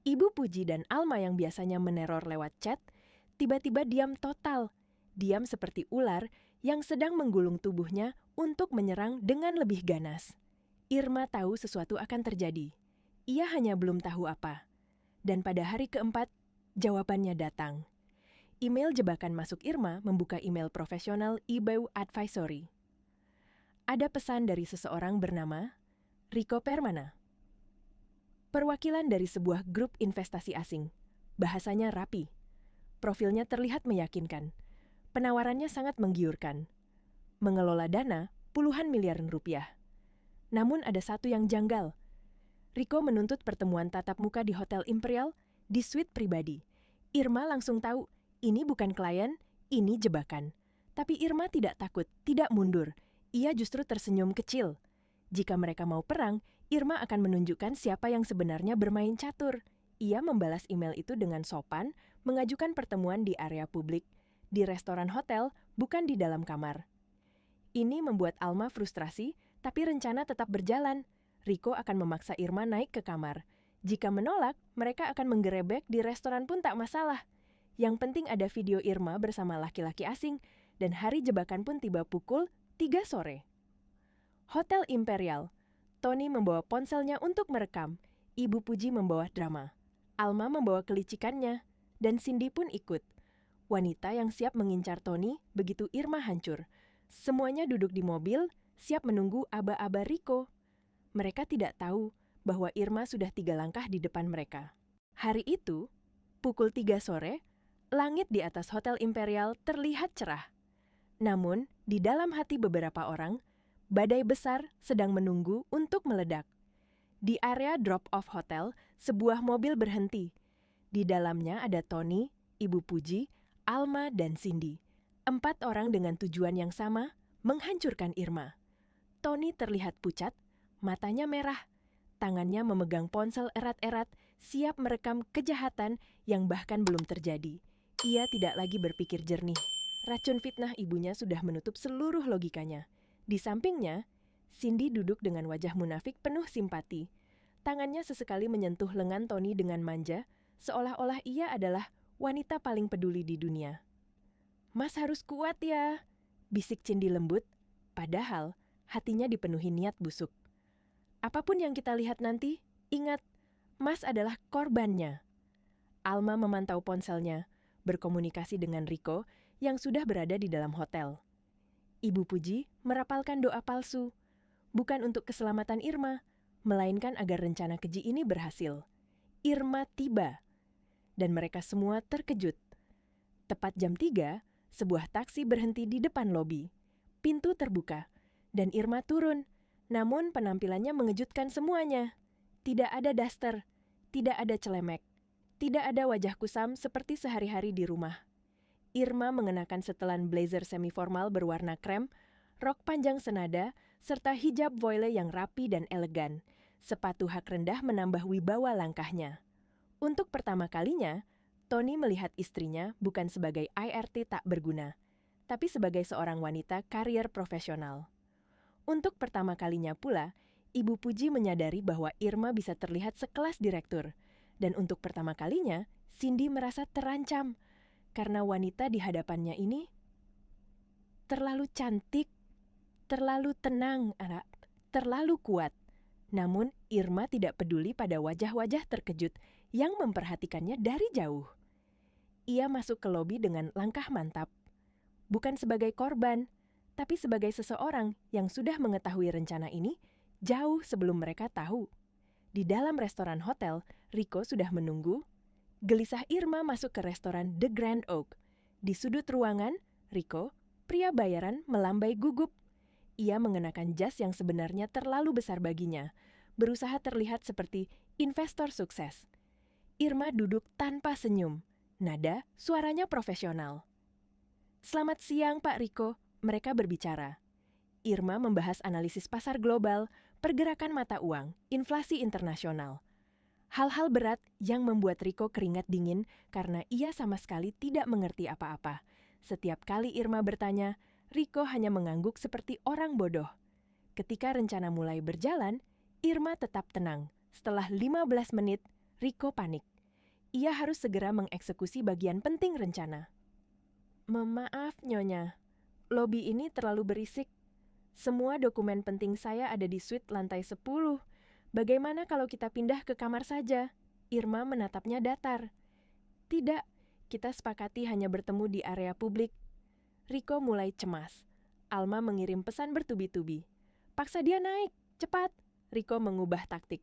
Ibu Puji dan Alma yang biasanya meneror lewat chat, tiba-tiba diam total. Diam seperti ular yang sedang menggulung tubuhnya untuk menyerang dengan lebih ganas. Irma tahu sesuatu akan terjadi. Ia hanya belum tahu apa. Dan pada hari keempat, jawabannya datang. Email jebakan masuk Irma membuka email profesional EW Advisory. Ada pesan dari seseorang bernama Rico Permana. Perwakilan dari sebuah grup investasi asing. Bahasanya rapi. Profilnya terlihat meyakinkan. Penawarannya sangat menggiurkan. mengelola dana puluhan miliaran rupiah. Namun ada satu yang janggal. Riko menuntut pertemuan tatap muka di Hotel Imperial di suite pribadi. Irma langsung tahu, ini bukan klien, ini jebakan. Tapi Irma tidak takut, tidak mundur. Ia justru tersenyum kecil. Jika mereka mau perang, Irma akan menunjukkan siapa yang sebenarnya bermain catur. Ia membalas email itu dengan sopan, mengajukan pertemuan di area publik, di restoran hotel, bukan di dalam kamar. Ini membuat Alma frustrasi, tapi rencana tetap berjalan. Riko akan memaksa Irma naik ke kamar. Jika menolak, mereka akan menggerebek di restoran pun tak masalah. Yang penting ada video Irma bersama laki-laki asing, dan hari jebakan pun tiba pukul 3 sore. Hotel Imperial. Tony membawa ponselnya untuk merekam. Ibu Puji membawa drama. Alma membawa kelicikannya, dan Cindy pun ikut. Wanita yang siap mengincar Tony begitu Irma hancur. Semuanya duduk di mobil, siap menunggu aba-aba Riko. Mereka tidak tahu bahwa Irma sudah 3 langkah di depan mereka. Hari itu, pukul 3 sore, langit di atas Hotel Imperial terlihat cerah. Namun, di dalam hati beberapa orang, badai besar sedang menunggu untuk meledak. Di area drop-off hotel, sebuah mobil berhenti. Di dalamnya ada Tony, Ibu Puji, Alma, dan Cindy. 4 orang dengan tujuan yang sama, menghancurkan Irma. Tony terlihat pucat, matanya merah, tangannya memegang ponsel erat-erat, siap merekam kejahatan yang bahkan belum terjadi. Ia tidak lagi berpikir jernih. Racun fitnah ibunya sudah menutup seluruh logikanya. Di sampingnya, Cindy duduk dengan wajah munafik penuh simpati. Tangannya sesekali menyentuh lengan Tony dengan manja, seolah-olah ia adalah wanita paling peduli di dunia. "Mas harus kuat ya," bisik Cindy lembut, padahal hatinya dipenuhi niat busuk. "Apapun yang kita lihat nanti, ingat, Mas adalah korbannya." Alma memantau ponselnya, berkomunikasi dengan Riko yang sudah berada di dalam hotel. Ibu Puji merapalkan doa palsu, bukan untuk keselamatan Irma, melainkan agar rencana keji ini berhasil. Irma tiba, dan mereka semua terkejut. Tepat jam 3, sebuah taksi berhenti di depan lobi. Pintu terbuka, dan Irma turun. Namun penampilannya mengejutkan semuanya. Tidak ada daster, tidak ada celemek, tidak ada wajah kusam seperti sehari-hari di rumah. Irma mengenakan setelan blazer semi-formal berwarna krem, rok panjang senada, serta hijab voile yang rapi dan elegan. Sepatu hak rendah menambah wibawa langkahnya. Untuk pertama kalinya, Tony melihat istrinya bukan sebagai IRT tak berguna, tapi sebagai seorang wanita karier profesional. Untuk pertama kalinya pula, Ibu Puji menyadari bahwa Irma bisa terlihat sekelas direktur. Dan untuk pertama kalinya, Cindy merasa terancam, karena wanita di hadapannya ini terlalu cantik, terlalu tenang, terlalu kuat. Namun, Irma tidak peduli pada wajah-wajah terkejut yang memperhatikannya dari jauh. Ia masuk ke lobi dengan langkah mantap. Bukan sebagai korban, tapi sebagai seseorang yang sudah mengetahui rencana ini jauh sebelum mereka tahu. Di dalam restoran hotel, Riko sudah menunggu. Gelisah Irma masuk ke restoran The Grand Oak. Di sudut ruangan, Riko, pria bayaran, melambai gugup. Ia mengenakan jas yang sebenarnya terlalu besar baginya, berusaha terlihat seperti investor sukses. Irma duduk tanpa senyum. Nada, suaranya profesional. "Selamat siang, Pak Riko," mereka berbicara. Irma membahas analisis pasar global, pergerakan mata uang, inflasi internasional. Hal-hal berat yang membuat Riko keringat dingin karena ia sama sekali tidak mengerti apa-apa. Setiap kali Irma bertanya, Riko hanya mengangguk seperti orang bodoh. Ketika rencana mulai berjalan, Irma tetap tenang. Setelah 15 menit, Riko panik. Ia harus segera mengeksekusi bagian penting rencana. "Maaf, Nyonya. Lobi ini terlalu berisik. Semua dokumen penting saya ada di suite lantai 10. Bagaimana kalau kita pindah ke kamar saja?" Irma menatapnya datar. "Tidak, kita sepakati hanya bertemu di area publik." Riko mulai cemas. Alma mengirim pesan bertubi-tubi. "Paksa dia naik, cepat!" Riko mengubah taktik.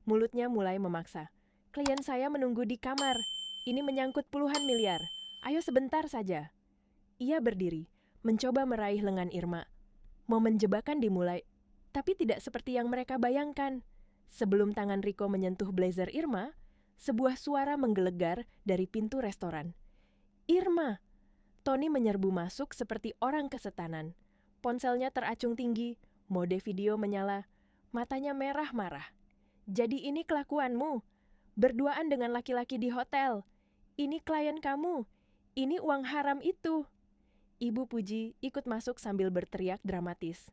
Mulutnya mulai memaksa. "Klien saya menunggu di kamar. Ini menyangkut puluhan miliar. Ayo sebentar saja." Ia berdiri, mencoba meraih lengan Irma. Momen jebakan dimulai, tapi tidak seperti yang mereka bayangkan. Sebelum tangan Rico menyentuh blazer Irma, sebuah suara menggelegar dari pintu restoran. "Irma!" Tony menyerbu masuk seperti orang kesetanan. Ponselnya teracung tinggi, mode video menyala, matanya merah marah. "Jadi ini kelakuanmu? Berduaan dengan laki-laki di hotel? Ini klien kamu? Ini uang haram itu!" Ibu Puji ikut masuk sambil berteriak dramatis.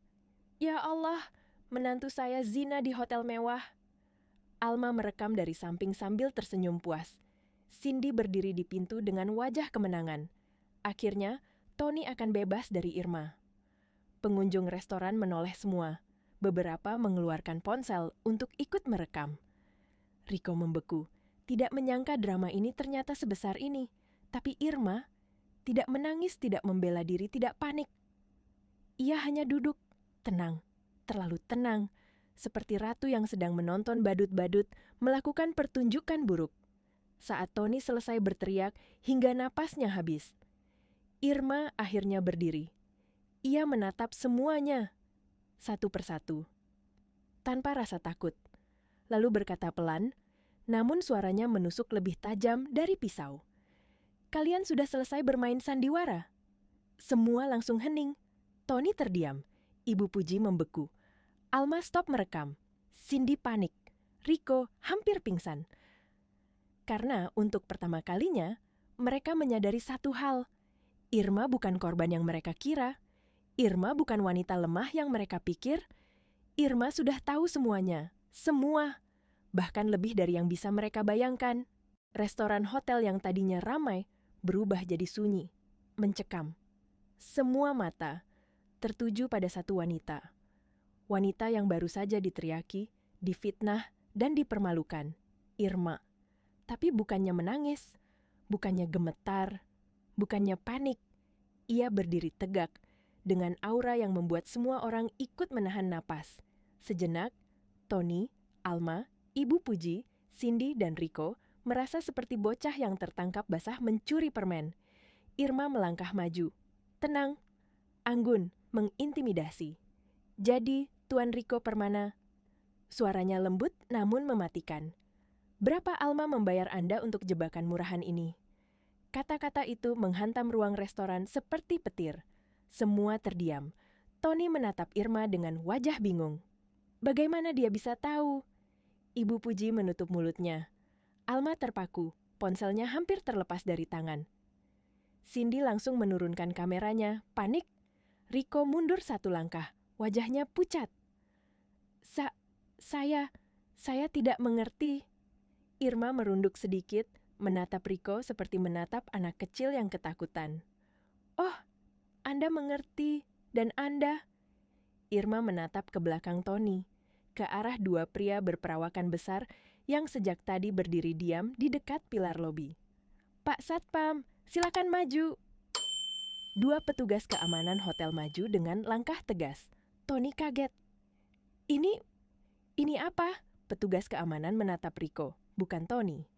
"Ya Allah, menantu saya zina di hotel mewah." Alma merekam dari samping sambil tersenyum puas. Cindy berdiri di pintu dengan wajah kemenangan. Akhirnya, Tony akan bebas dari Irma. Pengunjung restoran menoleh semua. Beberapa mengeluarkan ponsel untuk ikut merekam. Rico membeku. Tidak menyangka drama ini ternyata sebesar ini. Tapi Irma tidak menangis, tidak membela diri, tidak panik. Ia hanya duduk, tenang, terlalu tenang, seperti ratu yang sedang menonton badut-badut melakukan pertunjukan buruk. Saat Tony selesai berteriak hingga napasnya habis, Irma akhirnya berdiri. Ia menatap semuanya, satu persatu, tanpa rasa takut. Lalu berkata pelan, namun suaranya menusuk lebih tajam dari pisau. "Kalian sudah selesai bermain sandiwara?" Semua langsung hening. Tony terdiam. Ibu Puji membeku. Alma stop merekam. Cindy panik. Rico hampir pingsan. Karena untuk pertama kalinya, mereka menyadari satu hal. Irma bukan korban yang mereka kira. Irma bukan wanita lemah yang mereka pikir. Irma sudah tahu semuanya. Semua. Bahkan lebih dari yang bisa mereka bayangkan. Restoran hotel yang tadinya ramai berubah jadi sunyi, mencekam. Semua mata tertuju pada satu wanita. Wanita yang baru saja diteriaki, difitnah, dan dipermalukan. Irma. Tapi bukannya menangis, bukannya gemetar, bukannya panik. Ia berdiri tegak, dengan aura yang membuat semua orang ikut menahan napas. Sejenak, Tony, Alma, Ibu Puji, Cindy, dan Rico merasa seperti bocah yang tertangkap basah mencuri permen. Irma melangkah maju. Tenang, anggun, mengintimidasi. "Jadi, Tuan Rico Permana." Suaranya lembut namun mematikan. "Berapa Alma membayar Anda untuk jebakan murahan ini?" Kata-kata itu menghantam ruang restoran seperti petir. Semua terdiam. Tony menatap Irma dengan wajah bingung. Bagaimana dia bisa tahu? Ibu Puji menutup mulutnya. Alma terpaku, ponselnya hampir terlepas dari tangan. Cindy langsung menurunkan kameranya, panik. Rico mundur satu langkah, wajahnya pucat. Saya tidak mengerti." Irma merunduk sedikit, menatap Rico seperti menatap anak kecil yang ketakutan. "Oh, Anda mengerti, dan Anda..." Irma menatap ke belakang Tony, ke arah dua pria berperawakan besar yang sejak tadi berdiri diam di dekat pilar lobi. "Pak Satpam, silakan maju." Dua petugas keamanan hotel maju dengan langkah tegas. Tony kaget. Ini apa?" Petugas keamanan menatap Rico, bukan Tony.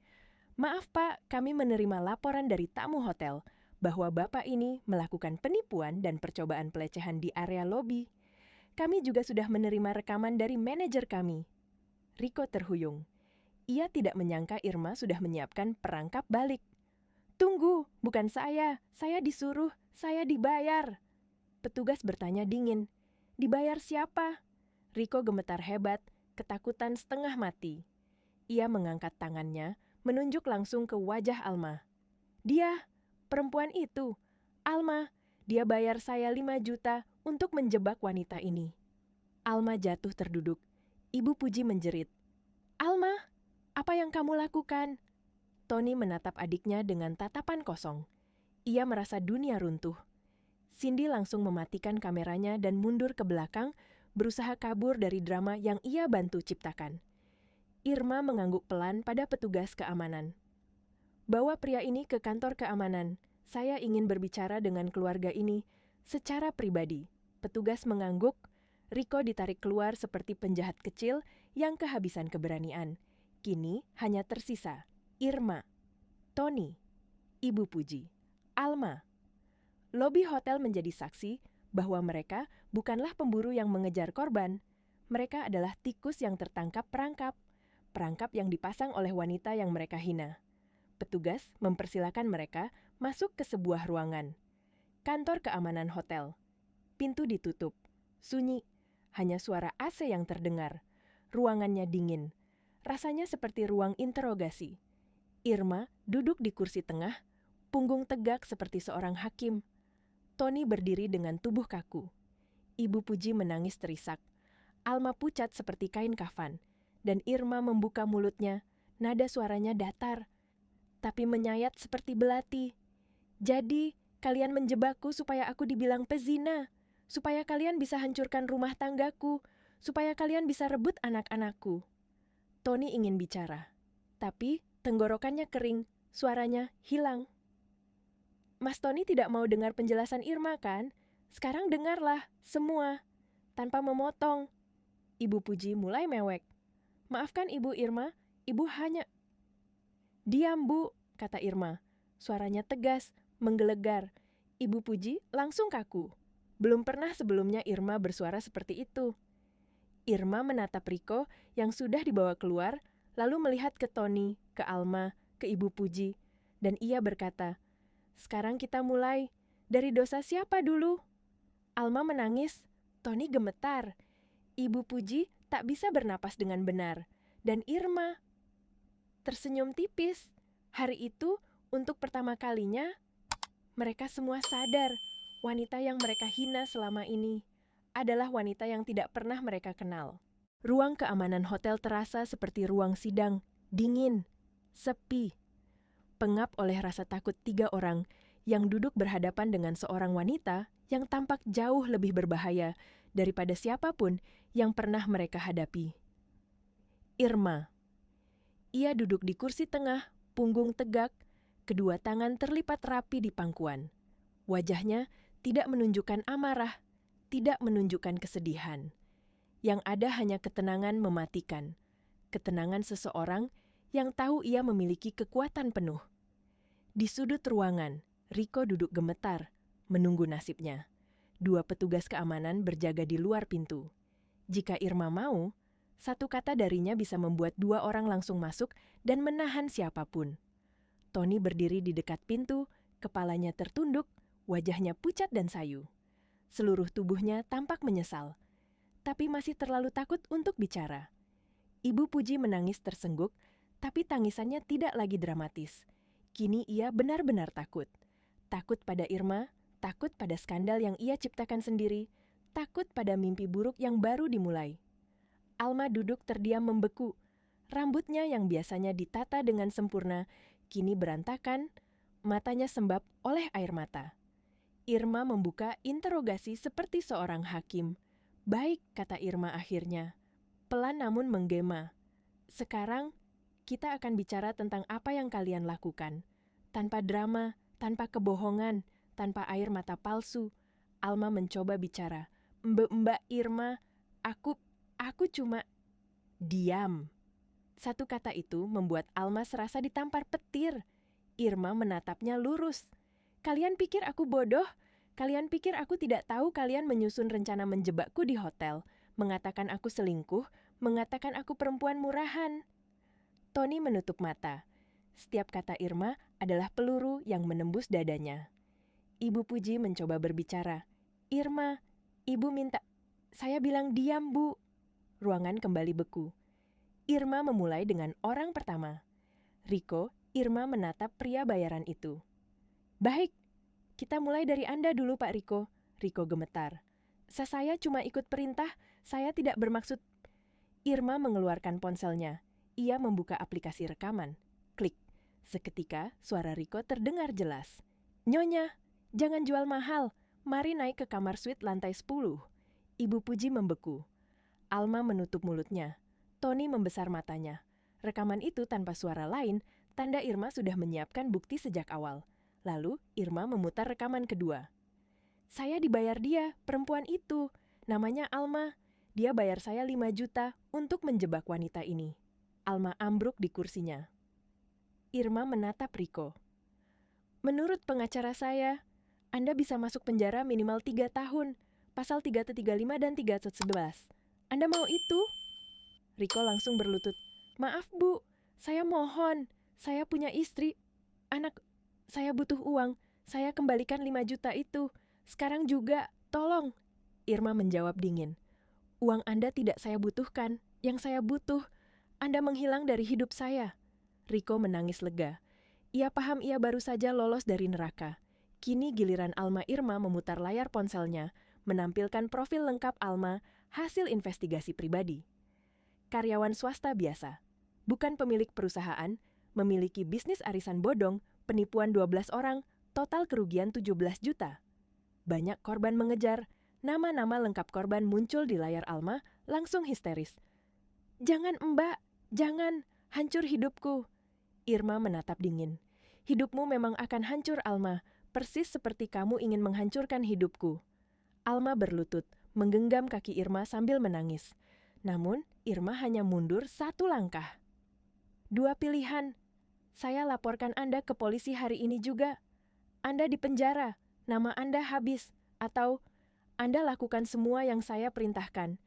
"Maaf Pak, kami menerima laporan dari tamu hotel bahwa Bapak ini melakukan penipuan dan percobaan pelecehan di area lobi. Kami juga sudah menerima rekaman dari manajer kami." Rico terhuyung. Ia tidak menyangka Irma sudah menyiapkan perangkap balik. "Tunggu, bukan saya disuruh, saya dibayar." Petugas bertanya dingin. "Dibayar siapa?" Rico gemetar hebat, ketakutan setengah mati. Ia mengangkat tangannya, menunjuk langsung ke wajah Alma. "Dia, perempuan itu, Alma, dia bayar saya 5 juta untuk menjebak wanita ini." Alma jatuh terduduk. Ibu Puji menjerit. "Alma, apa yang kamu lakukan?" Tony menatap adiknya dengan tatapan kosong. Ia merasa dunia runtuh. Cindy langsung mematikan kameranya dan mundur ke belakang, berusaha kabur dari drama yang ia bantu ciptakan. Irma mengangguk pelan pada petugas keamanan. "Bawa pria ini ke kantor keamanan. Saya ingin berbicara dengan keluarga ini secara pribadi." Petugas mengangguk. Rico ditarik keluar seperti penjahat kecil yang kehabisan keberanian. Kini hanya tersisa Irma, Tony, Ibu Puji, Alma. Lobi hotel menjadi saksi bahwa mereka bukanlah pemburu yang mengejar korban. Mereka adalah tikus yang tertangkap perangkap, perangkap yang dipasang oleh wanita yang mereka hina. Petugas mempersilakan mereka masuk ke sebuah ruangan. Kantor keamanan hotel. Pintu ditutup. Sunyi. Hanya suara AC yang terdengar. Ruangannya dingin. Rasanya seperti ruang interogasi. Irma duduk di kursi tengah, punggung tegak seperti seorang hakim. Tony berdiri dengan tubuh kaku. Ibu Puji menangis terisak. Alma pucat seperti kain kafan. Dan Irma membuka mulutnya. Nada suaranya datar, tapi menyayat seperti belati. Jadi, kalian menjebakku supaya aku dibilang pezina, supaya kalian bisa hancurkan rumah tanggaku, supaya kalian bisa rebut anak-anakku. Tony ingin bicara, tapi tenggorokannya kering, suaranya hilang. Mas Tony tidak mau dengar penjelasan Irma, kan? Sekarang dengarlah, semua, tanpa memotong. Ibu Puji mulai mewek. Maafkan Ibu Irma, Ibu hanya... Diam, Bu, kata Irma. Suaranya tegas, menggelegar. Ibu Puji langsung kaku. Belum pernah sebelumnya Irma bersuara seperti itu. Irma menatap Riko yang sudah dibawa keluar, lalu melihat ke Tony, ke Alma, ke Ibu Puji, dan ia berkata, "Sekarang kita mulai. Dari dosa siapa dulu?" Alma menangis, Tony gemetar. Ibu Puji tak bisa bernapas dengan benar, dan Irma tersenyum tipis. Hari itu, untuk pertama kalinya, mereka semua sadar wanita yang mereka hina selama ini adalah wanita yang tidak pernah mereka kenal. Ruang keamanan hotel terasa seperti ruang sidang, dingin, sepi. Pengap oleh rasa takut 3 orang yang duduk berhadapan dengan seorang wanita yang tampak jauh lebih berbahaya daripada siapapun yang pernah mereka hadapi. Irma. Ia duduk di kursi tengah, punggung tegak, kedua tangan terlipat rapi di pangkuan. Wajahnya tidak menunjukkan amarah, tidak menunjukkan kesedihan. Yang ada hanya ketenangan mematikan. Ketenangan seseorang yang tahu ia memiliki kekuatan penuh. Di sudut ruangan, Riko duduk gemetar, menunggu nasibnya. 2 petugas keamanan berjaga di luar pintu. Jika Irma mau, 1 kata darinya bisa membuat 2 orang langsung masuk dan menahan siapapun. Tony berdiri di dekat pintu, kepalanya tertunduk, wajahnya pucat dan sayu. Seluruh tubuhnya tampak menyesal, tapi masih terlalu takut untuk bicara. Ibu Puji menangis tersengguk, tapi tangisannya tidak lagi dramatis. Kini ia benar-benar takut. Takut pada Irma, takut pada skandal yang ia ciptakan sendiri, takut pada mimpi buruk yang baru dimulai. Alma duduk terdiam membeku. Rambutnya yang biasanya ditata dengan sempurna, kini berantakan, matanya sembab oleh air mata. Irma membuka interogasi seperti seorang hakim. "Baik," kata Irma akhirnya. Pelan namun menggema. "Sekarang, kita akan bicara tentang apa yang kalian lakukan. Tanpa drama, tanpa kebohongan, tanpa air mata palsu." Alma mencoba bicara. Mbak Irma, Aku cuma..." "Diam." 1 kata itu membuat Alma serasa ditampar petir. Irma menatapnya lurus. "Kalian pikir aku bodoh? Kalian pikir aku tidak tahu kalian menyusun rencana menjebakku di hotel, mengatakan aku selingkuh, mengatakan aku perempuan murahan?" Tony menutup mata. Setiap kata Irma adalah peluru yang menembus dadanya. Ibu Puji mencoba berbicara. "Irma, Ibu minta..." "Saya bilang diam, Bu." Ruangan kembali beku. Irma memulai dengan orang pertama. "Riko," Irma menatap pria bayaran itu. "Baik, kita mulai dari Anda dulu, Pak Riko." Riko gemetar. Saya cuma ikut perintah, saya tidak bermaksud..." Irma mengeluarkan ponselnya. Ia membuka aplikasi rekaman. Klik. Seketika, suara Riko terdengar jelas. "Nyonya, jangan jual mahal. Mari naik ke kamar suite lantai 10. Ibu Puji membeku. Alma menutup mulutnya. Tony membesar matanya. Rekaman itu tanpa suara lain, tanda Irma sudah menyiapkan bukti sejak awal. Lalu, Irma memutar rekaman kedua. "Saya dibayar dia, perempuan itu. Namanya Alma. Dia bayar saya 5 juta untuk menjebak wanita ini." Alma ambruk di kursinya. Irma menatap Riko. "Menurut pengacara saya..." Anda bisa masuk penjara minimal 3 tahun. Pasal 335 dan 311. Anda mau itu? Riko langsung berlutut. Maaf Bu, saya mohon. Saya punya istri, anak. Saya butuh uang. Saya kembalikan 5 juta itu. Sekarang juga, tolong. Irma menjawab dingin. Uang Anda tidak saya butuhkan. Yang saya butuh, Anda menghilang dari hidup saya. Riko menangis lega. Ia paham ia baru saja lolos dari neraka. Kini giliran Alma Irma memutar layar ponselnya, menampilkan profil lengkap Alma, hasil investigasi pribadi. Karyawan swasta biasa, bukan pemilik perusahaan, memiliki bisnis arisan bodong, penipuan 12 orang, total kerugian 17 juta. Banyak korban mengejar, nama-nama lengkap korban muncul di layar Alma, langsung histeris. Jangan Mbak, jangan, hancur hidupku. Irma menatap dingin. Hidupmu memang akan hancur Alma, persis seperti kamu ingin menghancurkan hidupku. Alma berlutut, menggenggam kaki Irma sambil menangis. Namun, Irma hanya mundur 1 langkah. 2 pilihan. Saya laporkan Anda ke polisi hari ini juga. Anda dipenjara, nama Anda habis. Atau, Anda lakukan semua yang saya perintahkan.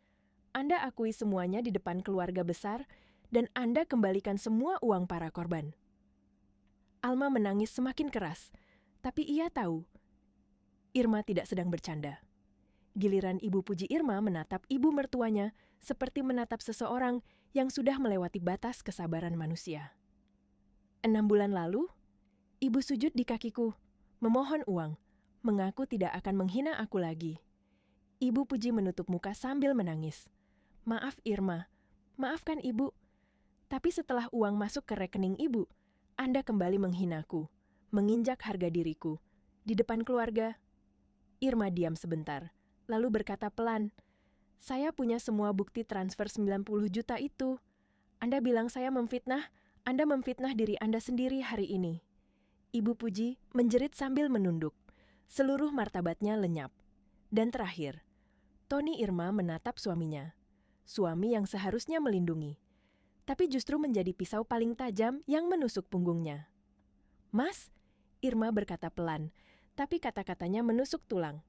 Anda akui semuanya di depan keluarga besar, dan Anda kembalikan semua uang para korban. Alma menangis semakin keras, tapi ia tahu Irma tidak sedang bercanda. Giliran Ibu Puji Irma menatap ibu mertuanya seperti menatap seseorang yang sudah melewati batas kesabaran manusia. 6 bulan lalu, Ibu sujud di kakiku, memohon uang, mengaku tidak akan menghina aku lagi. Ibu Puji menutup muka sambil menangis. Maaf Irma, maafkan Ibu. Tapi setelah uang masuk ke rekening Ibu, Anda kembali menghinaku, menginjak harga diriku. Di depan keluarga. Irma diam sebentar, lalu berkata pelan, saya punya semua bukti transfer 90 juta itu. Anda bilang saya memfitnah, Anda memfitnah diri Anda sendiri hari ini. Ibu Puji menjerit sambil menunduk. Seluruh martabatnya lenyap. Dan terakhir, Tony Irma menatap suaminya. Suami yang seharusnya melindungi, tapi justru menjadi pisau paling tajam yang menusuk punggungnya. Mas, Irma berkata pelan, tapi kata-katanya menusuk tulang.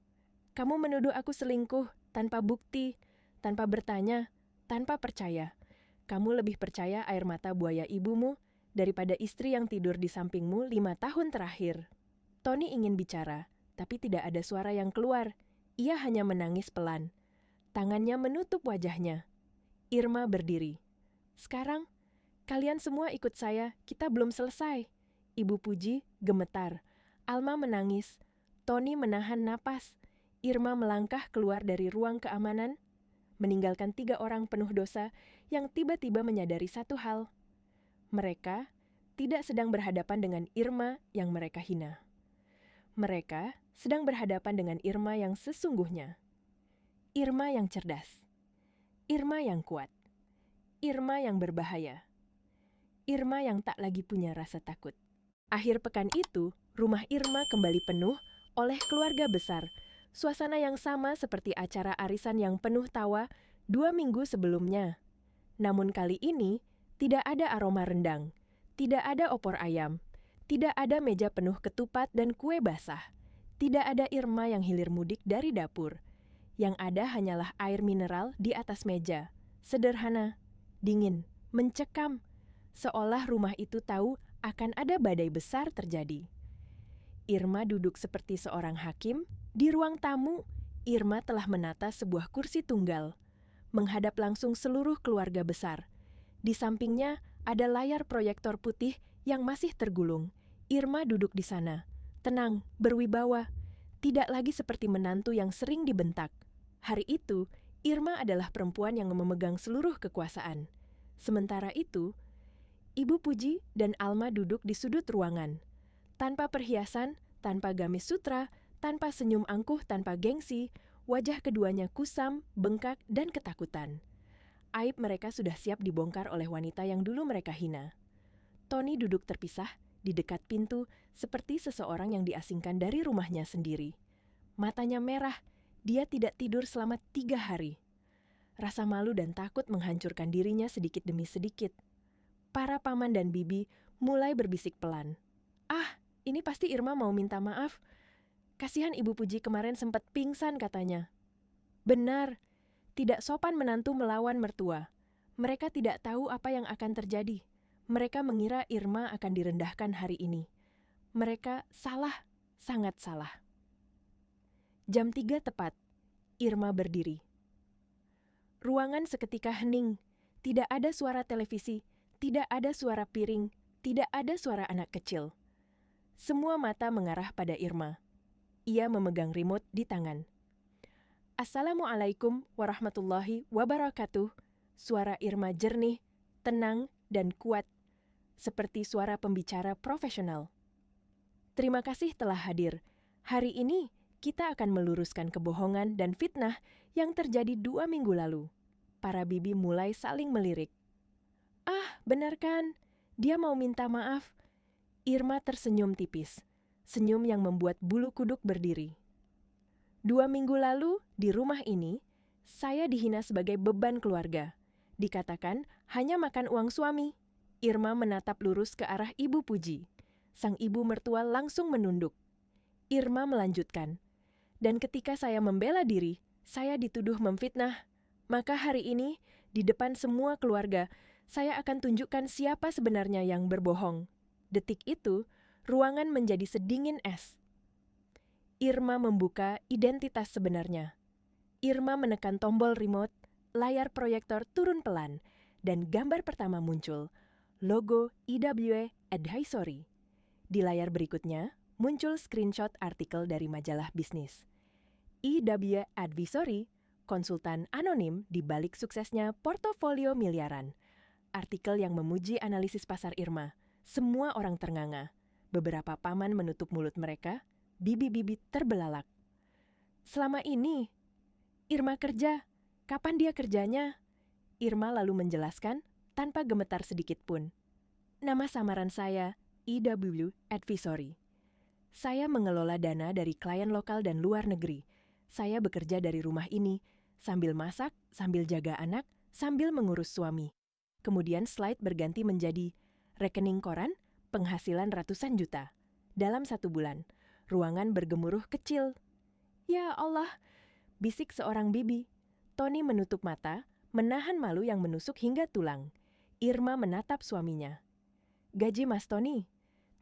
Kamu menuduh aku selingkuh, tanpa bukti, tanpa bertanya, tanpa percaya. Kamu lebih percaya air mata buaya ibumu daripada istri yang tidur di sampingmu 5 tahun terakhir. Tony ingin bicara, tapi tidak ada suara yang keluar. Ia hanya menangis pelan. Tangannya menutup wajahnya. Irma berdiri. Sekarang, kalian semua ikut saya, kita belum selesai. Ibu Puji gemetar. Alma menangis. Tony menahan napas. Irma melangkah keluar dari ruang keamanan, meninggalkan 3 orang penuh dosa yang tiba-tiba menyadari satu hal. Mereka tidak sedang berhadapan dengan Irma yang mereka hina. Mereka sedang berhadapan dengan Irma yang sesungguhnya. Irma yang cerdas. Irma yang kuat. Irma yang berbahaya. Irma yang tak lagi punya rasa takut. Akhir pekan itu, rumah Irma kembali penuh oleh keluarga besar. Suasana yang sama seperti acara arisan yang penuh tawa 2 minggu sebelumnya. Namun kali ini, tidak ada aroma rendang, tidak ada opor ayam, tidak ada meja penuh ketupat dan kue basah, tidak ada Irma yang hilir mudik dari dapur. Yang ada hanyalah air mineral di atas meja, sederhana, dingin, mencekam, seolah rumah itu tahu akan ada badai besar terjadi. Irma duduk seperti seorang hakim. Di ruang tamu, Irma telah menata sebuah kursi tunggal, menghadap langsung seluruh keluarga besar. Di sampingnya ada layar proyektor putih yang masih tergulung. Irma duduk di sana, tenang, berwibawa, tidak lagi seperti menantu yang sering dibentak. Hari itu, Irma adalah perempuan yang memegang seluruh kekuasaan. Sementara itu, Ibu Puji dan Alma duduk di sudut ruangan. Tanpa perhiasan, tanpa gamis sutra, tanpa senyum angkuh, tanpa gengsi, wajah keduanya kusam, bengkak, dan ketakutan. Aib mereka sudah siap dibongkar oleh wanita yang dulu mereka hina. Tony duduk terpisah di dekat pintu seperti seseorang yang diasingkan dari rumahnya sendiri. Matanya merah, dia tidak tidur selama 3 hari. Rasa malu dan takut menghancurkan dirinya sedikit demi sedikit. Para paman dan bibi mulai berbisik pelan. Ah, ini pasti Irma mau minta maaf. Kasihan Ibu Puji kemarin sempat pingsan katanya. Benar, tidak sopan menantu melawan mertua. Mereka tidak tahu apa yang akan terjadi. Mereka mengira Irma akan direndahkan hari ini. Mereka salah, sangat salah. Jam 3 tepat, Irma berdiri. Ruangan seketika hening. Tidak ada suara televisi, tidak ada suara piring, tidak ada suara anak kecil. Semua mata mengarah pada Irma. Ia memegang remote di tangan. Assalamualaikum warahmatullahi wabarakatuh. Suara Irma jernih, tenang, dan kuat, seperti suara pembicara profesional. Terima kasih telah hadir. Hari ini kita akan meluruskan kebohongan dan fitnah yang terjadi 2 minggu lalu. Para bibi mulai saling melirik. Ah, benar kan? Dia mau minta maaf. Irma tersenyum tipis, senyum yang membuat bulu kuduk berdiri. 2 minggu lalu, di rumah ini, saya dihina sebagai beban keluarga. Dikatakan hanya makan uang suami. Irma menatap lurus ke arah Ibu Puji. Sang ibu mertua langsung menunduk. Irma melanjutkan, dan ketika saya membela diri, saya dituduh memfitnah. Maka hari ini, di depan semua keluarga, saya akan tunjukkan siapa sebenarnya yang berbohong. Detik itu, ruangan menjadi sedingin es. Irma membuka identitas sebenarnya. Irma menekan tombol remote, layar proyektor turun pelan, dan gambar pertama muncul, logo IWA Advisory. Di layar berikutnya, muncul screenshot artikel dari majalah bisnis. IWA Advisory, konsultan anonim di balik suksesnya portofolio miliaran. Artikel yang memuji analisis pasar Irma. Semua orang ternganga. Beberapa paman menutup mulut mereka, bibi-bibi terbelalak. Selama ini, Irma kerja. Kapan dia kerjanya? Irma lalu menjelaskan tanpa gemetar sedikit pun. Nama samaran saya, IWA Advisory. Saya mengelola dana dari klien lokal dan luar negeri. Saya bekerja dari rumah ini, sambil masak, sambil jaga anak, sambil mengurus suami. Kemudian slide berganti menjadi rekening koran, penghasilan ratusan juta. Dalam 1 bulan, ruangan bergemuruh kecil. Ya Allah, bisik seorang bibi. Tony menutup mata, menahan malu yang menusuk hingga tulang. Irma menatap suaminya. Gaji Mas Tony,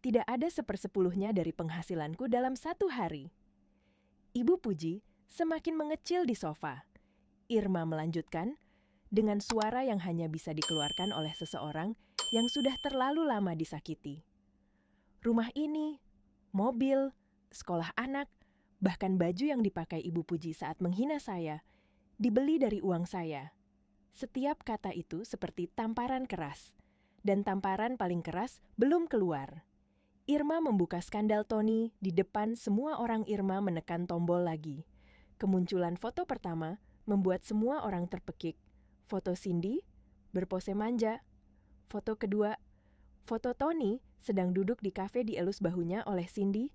tidak ada 1/10-nya dari penghasilanku dalam 1 hari. Ibu Puji semakin mengecil di sofa. Irma melanjutkan, dengan suara yang hanya bisa dikeluarkan oleh seseorang yang sudah terlalu lama disakiti. Rumah ini, mobil, sekolah anak, bahkan baju yang dipakai Ibu Puji saat menghina saya, dibeli dari uang saya. Setiap kata itu seperti tamparan keras, dan tamparan paling keras belum keluar. Irma membuka skandal Tony di depan semua orang. Irma menekan tombol lagi. Kemunculan foto pertama membuat semua orang terpekik. Foto Cindy berpose manja. Foto kedua, foto Tony sedang duduk di kafe dielus bahunya oleh Cindy.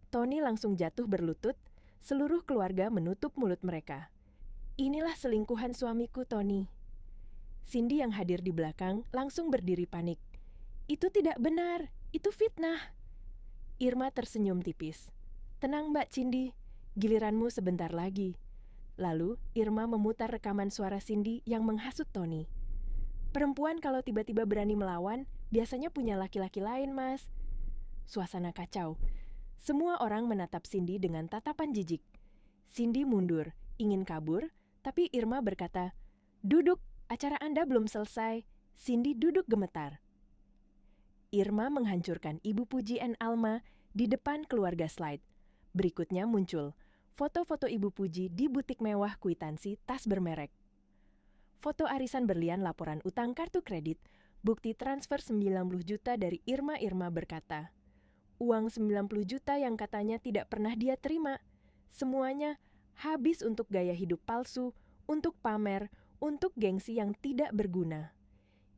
Tony langsung jatuh berlutut. Seluruh keluarga menutup mulut mereka. Inilah selingkuhan suamiku, Tony. Cindy yang hadir di belakang langsung berdiri panik. Itu tidak benar, itu fitnah. Irma tersenyum tipis. Tenang Mbak Cindy, giliranmu sebentar lagi. Lalu Irma memutar rekaman suara Cindy yang menghasut Tony. Perempuan kalau tiba-tiba berani melawan, biasanya punya laki-laki lain, Mas. Suasana kacau. Semua orang menatap Cindy dengan tatapan jijik. Cindy mundur, ingin kabur, tapi Irma berkata, "Duduk, acara Anda belum selesai." Cindy duduk gemetar. Irma menghancurkan Ibu Puji and Alma di depan keluarga slide. Berikutnya muncul foto-foto Ibu Puji di butik mewah kwitansi tas bermerek. Foto arisan berlian laporan utang kartu kredit, bukti transfer 90 juta dari Irma. Irma berkata, uang 90 juta yang katanya tidak pernah dia terima. Semuanya habis untuk gaya hidup palsu, untuk pamer, untuk gengsi yang tidak berguna.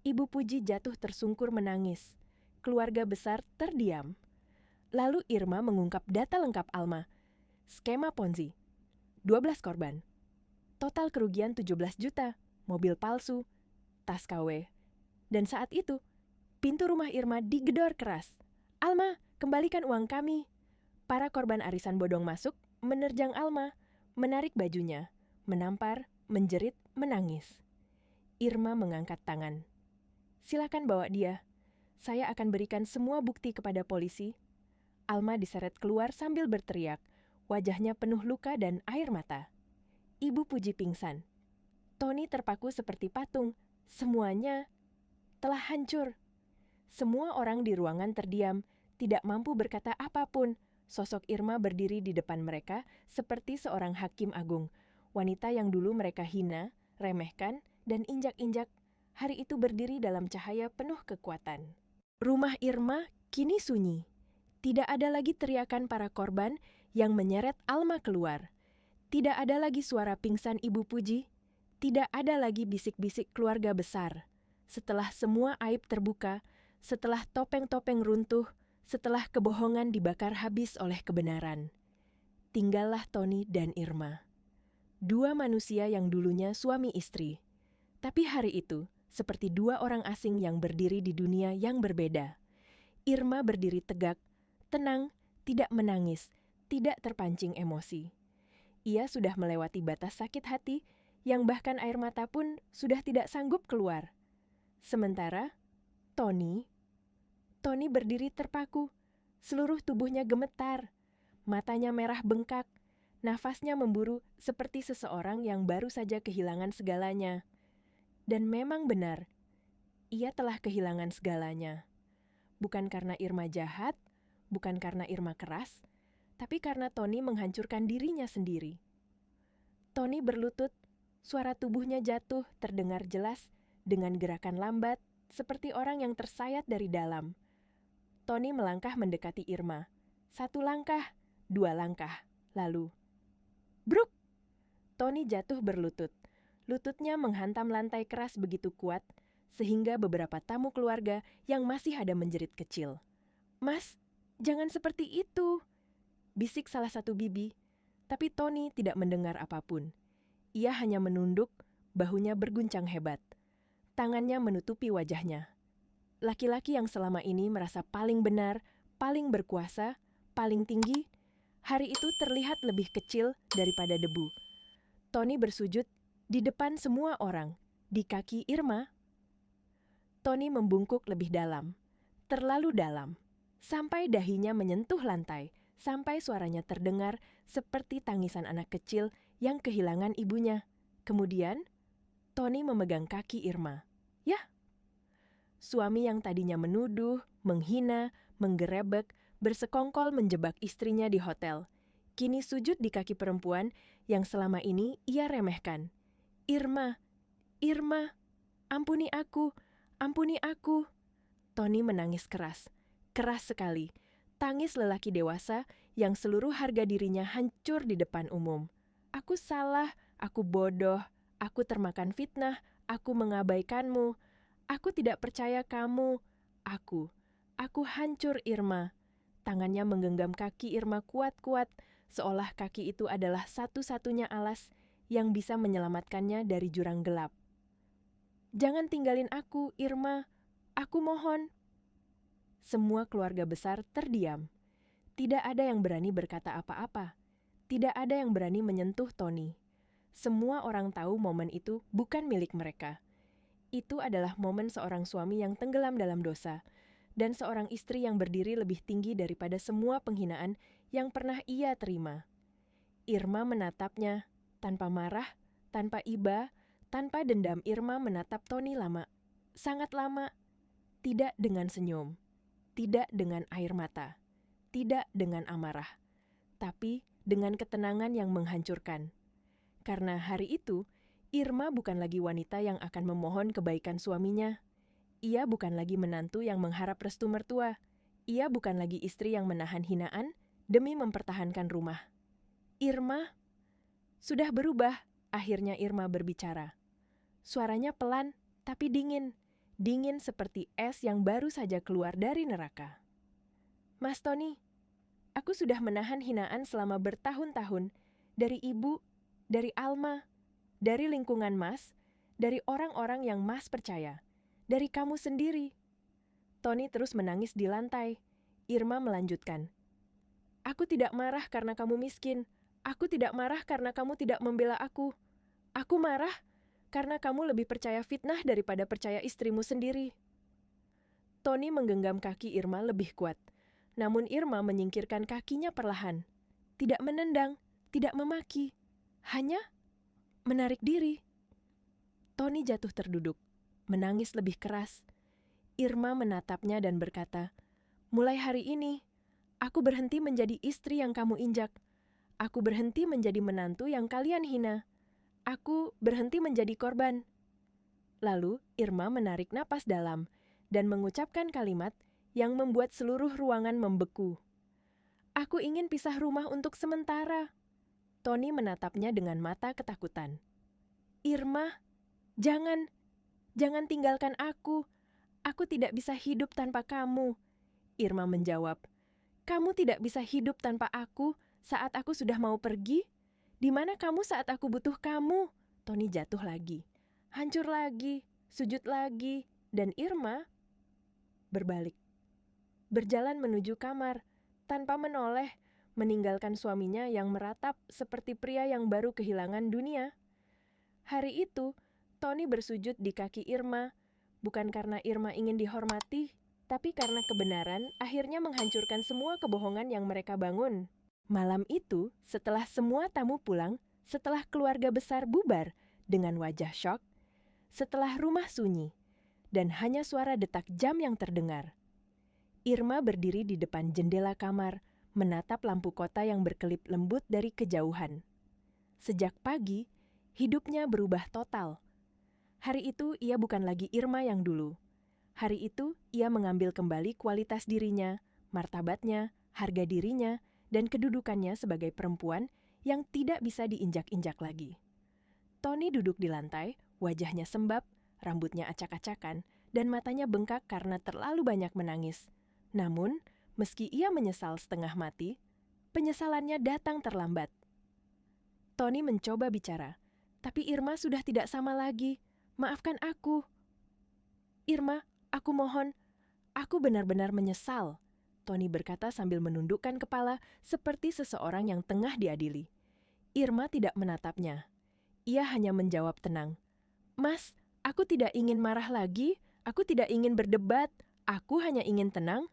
Ibu Puji jatuh tersungkur menangis. Keluarga besar terdiam. Lalu Irma mengungkap data lengkap Alma. Skema Ponzi. 12 korban. Total kerugian 17 juta. Mobil palsu. Tas KW. Dan saat itu, pintu rumah Irma digedor keras. "Alma, kembalikan uang kami." Para korban arisan bodong masuk, menerjang Alma, menarik bajunya, menampar, menjerit, menangis. Irma mengangkat tangan. "Silakan bawa dia. Saya akan berikan semua bukti kepada polisi." Alma diseret keluar sambil berteriak, wajahnya penuh luka dan air mata. Ibu Puji pingsan. Tony terpaku seperti patung. Semuanya telah hancur. Semua orang di ruangan terdiam, tidak mampu berkata apapun. Sosok Irma berdiri di depan mereka seperti seorang hakim agung. Wanita yang dulu mereka hina, remehkan, dan injak-injak, hari itu berdiri dalam cahaya penuh kekuatan. Rumah Irma kini sunyi. Tidak ada lagi teriakan para korban yang menyeret Alma keluar. Tidak ada lagi suara pingsan Ibu Puji. Tidak ada lagi bisik-bisik keluarga besar. Setelah semua aib terbuka, setelah topeng-topeng runtuh, setelah kebohongan dibakar habis oleh kebenaran, tinggallah Tony dan Irma. Dua manusia yang dulunya suami istri. Tapi hari itu, seperti dua orang asing yang berdiri di dunia yang berbeda. Irma berdiri tegak, tenang, tidak menangis, tidak terpancing emosi. Ia sudah melewati batas sakit hati, yang bahkan air mata pun sudah tidak sanggup keluar. Sementara, Tony berdiri terpaku, seluruh tubuhnya gemetar, matanya merah bengkak, nafasnya memburu seperti seseorang yang baru saja kehilangan segalanya. Dan memang benar, ia telah kehilangan segalanya. Bukan karena Irma jahat, bukan karena Irma keras, tapi karena Tony menghancurkan dirinya sendiri. Tony berlutut, suara tubuhnya jatuh terdengar jelas dengan gerakan lambat seperti orang yang tersayat dari dalam. Tony melangkah mendekati Irma. 1 langkah, 2 langkah, lalu bruk! Tony jatuh berlutut. Lututnya menghantam lantai keras begitu kuat, sehingga beberapa tamu keluarga yang masih ada menjerit kecil. "Mas, jangan seperti itu," bisik salah satu bibi. Tapi Tony tidak mendengar apapun. Ia hanya menunduk, bahunya berguncang hebat. Tangannya menutupi wajahnya. Laki-laki yang selama ini merasa paling benar, paling berkuasa, paling tinggi, hari itu terlihat lebih kecil daripada debu. Tony bersujud di depan semua orang, di kaki Irma. Tony membungkuk lebih dalam, terlalu dalam, sampai dahinya menyentuh lantai, sampai suaranya terdengar seperti tangisan anak kecil yang kehilangan ibunya. Kemudian, Tony memegang kaki Irma. "Yah!" Suami yang tadinya menuduh, menghina, menggerebek, bersekongkol menjebak istrinya di hotel, kini sujud di kaki perempuan yang selama ini ia remehkan. "Irma, Irma, ampuni aku, ampuni aku." Tony menangis keras, keras sekali. Tangis lelaki dewasa yang seluruh harga dirinya hancur di depan umum. "Aku salah, aku bodoh, aku termakan fitnah, aku mengabaikanmu. Aku tidak percaya kamu. Aku hancur Irma." Tangannya menggenggam kaki Irma kuat-kuat, seolah kaki itu adalah satu-satunya alas yang bisa menyelamatkannya dari jurang gelap. "Jangan tinggalin aku, Irma. Aku mohon." Semua keluarga besar terdiam. Tidak ada yang berani berkata apa-apa. Tidak ada yang berani menyentuh Tony. Semua orang tahu momen itu bukan milik mereka. Itu adalah momen seorang suami yang tenggelam dalam dosa, dan seorang istri yang berdiri lebih tinggi daripada semua penghinaan yang pernah ia terima. Irma menatapnya, tanpa marah, tanpa iba, tanpa dendam. Irma menatap Tony lama, sangat lama, tidak dengan senyum, tidak dengan air mata, tidak dengan amarah, tapi dengan ketenangan yang menghancurkan. Karena hari itu, Irma bukan lagi wanita yang akan memohon kebaikan suaminya. Ia bukan lagi menantu yang mengharap restu mertua. Ia bukan lagi istri yang menahan hinaan demi mempertahankan rumah. Irma sudah berubah. Akhirnya Irma berbicara. Suaranya pelan, tapi dingin. Dingin seperti es yang baru saja keluar dari neraka. "Mas Tony, aku sudah menahan hinaan selama bertahun-tahun. Dari ibu, dari Alma, dari lingkungan Mas, dari orang-orang yang Mas percaya, dari kamu sendiri." Tony terus menangis di lantai. Irma melanjutkan. Aku tidak marah karena kamu miskin. Aku tidak marah karena kamu tidak membela aku. Aku marah karena kamu lebih percaya fitnah daripada percaya istrimu sendiri. Tony menggenggam kaki Irma lebih kuat. Namun Irma menyingkirkan kakinya perlahan. Tidak menendang, tidak memaki. Hanya menarik diri. Tony jatuh terduduk, menangis lebih keras. Irma menatapnya dan berkata, "Mulai hari ini, aku berhenti menjadi istri yang kamu injak. Aku berhenti menjadi menantu yang kalian hina. Aku berhenti menjadi korban." Lalu Irma menarik napas dalam dan mengucapkan kalimat yang membuat seluruh ruangan membeku. "Aku ingin pisah rumah untuk sementara." Tony menatapnya dengan mata ketakutan. "Irma, jangan tinggalkan aku. Aku tidak bisa hidup tanpa kamu." Irma menjawab, "Kamu tidak bisa hidup tanpa aku saat aku sudah mau pergi? Di mana kamu saat aku butuh kamu?" Tony jatuh lagi, hancur lagi, sujud lagi, dan Irma berbalik. Berjalan menuju kamar, tanpa menoleh, meninggalkan suaminya yang meratap seperti pria yang baru kehilangan dunia. Hari itu, Tony bersujud di kaki Irma, bukan karena Irma ingin dihormati, tapi karena kebenaran akhirnya menghancurkan semua kebohongan yang mereka bangun. Malam itu, setelah semua tamu pulang, setelah keluarga besar bubar dengan wajah syok, setelah rumah sunyi, dan hanya suara detak jam yang terdengar, Irma berdiri di depan jendela kamar, menatap lampu kota yang berkelip lembut dari kejauhan. Sejak pagi, hidupnya berubah total. Hari itu ia bukan lagi Irma yang dulu. Hari itu ia mengambil kembali kualitas dirinya, martabatnya, harga dirinya, dan kedudukannya sebagai perempuan yang tidak bisa diinjak-injak lagi. Tony duduk di lantai, wajahnya sembab, rambutnya acak-acakan, dan matanya bengkak karena terlalu banyak menangis. Namun, meski ia menyesal setengah mati, penyesalannya datang terlambat. Tony mencoba bicara, tapi Irma sudah tidak sama lagi. "Maafkan aku. Irma, aku mohon. Aku benar-benar menyesal." Tony berkata sambil menundukkan kepala seperti seseorang yang tengah diadili. Irma tidak menatapnya. Ia hanya menjawab tenang, "Mas, aku tidak ingin marah lagi. Aku tidak ingin berdebat. Aku hanya ingin tenang."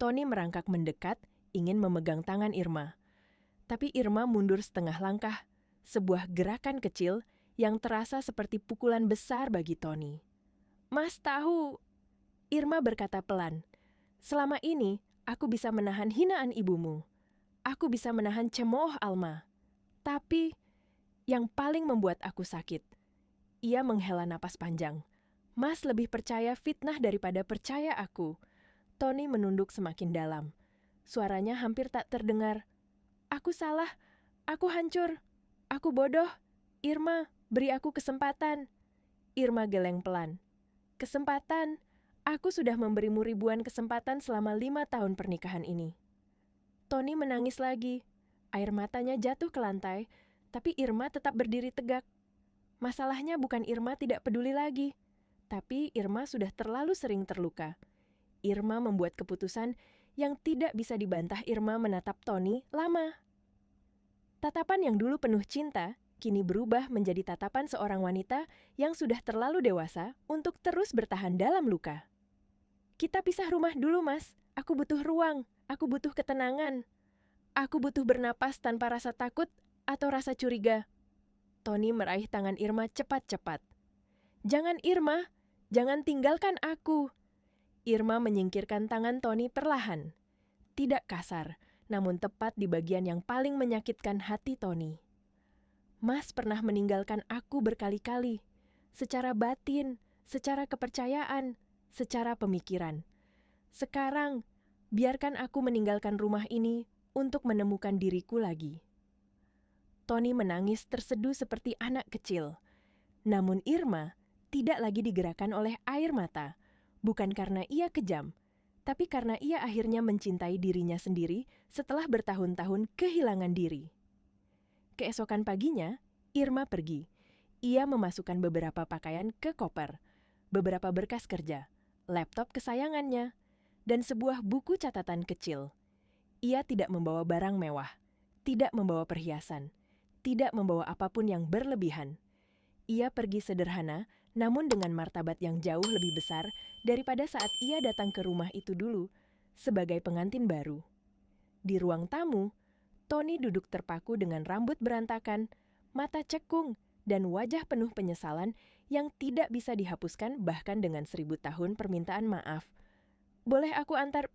Tony merangkak mendekat, ingin memegang tangan Irma. Tapi Irma mundur setengah langkah, sebuah gerakan kecil yang terasa seperti pukulan besar bagi Tony. "Mas tahu," Irma berkata pelan, "selama ini aku bisa menahan hinaan ibumu. Aku bisa menahan cemooh Alma. Tapi yang paling membuat aku sakit." Ia menghela napas panjang. "Mas lebih percaya fitnah daripada percaya aku." Tony menunduk semakin dalam. Suaranya hampir tak terdengar. "Aku salah. Aku hancur. Aku bodoh. Irma, beri aku kesempatan." Irma geleng pelan. "Kesempatan? Aku sudah memberimu ribuan kesempatan selama 5 tahun pernikahan ini." Tony menangis lagi. Air matanya jatuh ke lantai, tapi Irma tetap berdiri tegak. Masalahnya bukan Irma tidak peduli lagi, tapi Irma sudah terlalu sering terluka. Irma membuat keputusan yang tidak bisa dibantah. Irma menatap Tony lama. Tatapan yang dulu penuh cinta, kini berubah menjadi tatapan seorang wanita yang sudah terlalu dewasa untuk terus bertahan dalam luka. "Kita pisah rumah dulu, Mas. Aku butuh ruang. Aku butuh ketenangan. Aku butuh bernapas tanpa rasa takut atau rasa curiga." Tony meraih tangan Irma cepat-cepat. "Jangan, Irma. Jangan tinggalkan aku." Irma menyingkirkan tangan Tony perlahan. Tidak kasar, namun tepat di bagian yang paling menyakitkan hati Tony. "Mas pernah meninggalkan aku berkali-kali. Secara batin, secara kepercayaan, secara pemikiran. Sekarang, biarkan aku meninggalkan rumah ini untuk menemukan diriku lagi." Tony menangis terseduh seperti anak kecil. Namun Irma tidak lagi digerakkan oleh air mata. Bukan karena ia kejam, tapi karena ia akhirnya mencintai dirinya sendiri setelah bertahun-tahun kehilangan diri. Keesokan paginya, Irma pergi. Ia memasukkan beberapa pakaian ke koper, beberapa berkas kerja, laptop kesayangannya, dan sebuah buku catatan kecil. Ia tidak membawa barang mewah, tidak membawa perhiasan, tidak membawa apapun yang berlebihan. Ia pergi sederhana, namun dengan martabat yang jauh lebih besar daripada saat ia datang ke rumah itu dulu sebagai pengantin baru. Di ruang tamu, Tony duduk terpaku dengan rambut berantakan, mata cekung, dan wajah penuh penyesalan yang tidak bisa dihapuskan bahkan dengan 1000 tahun permintaan maaf. "Boleh aku antar?"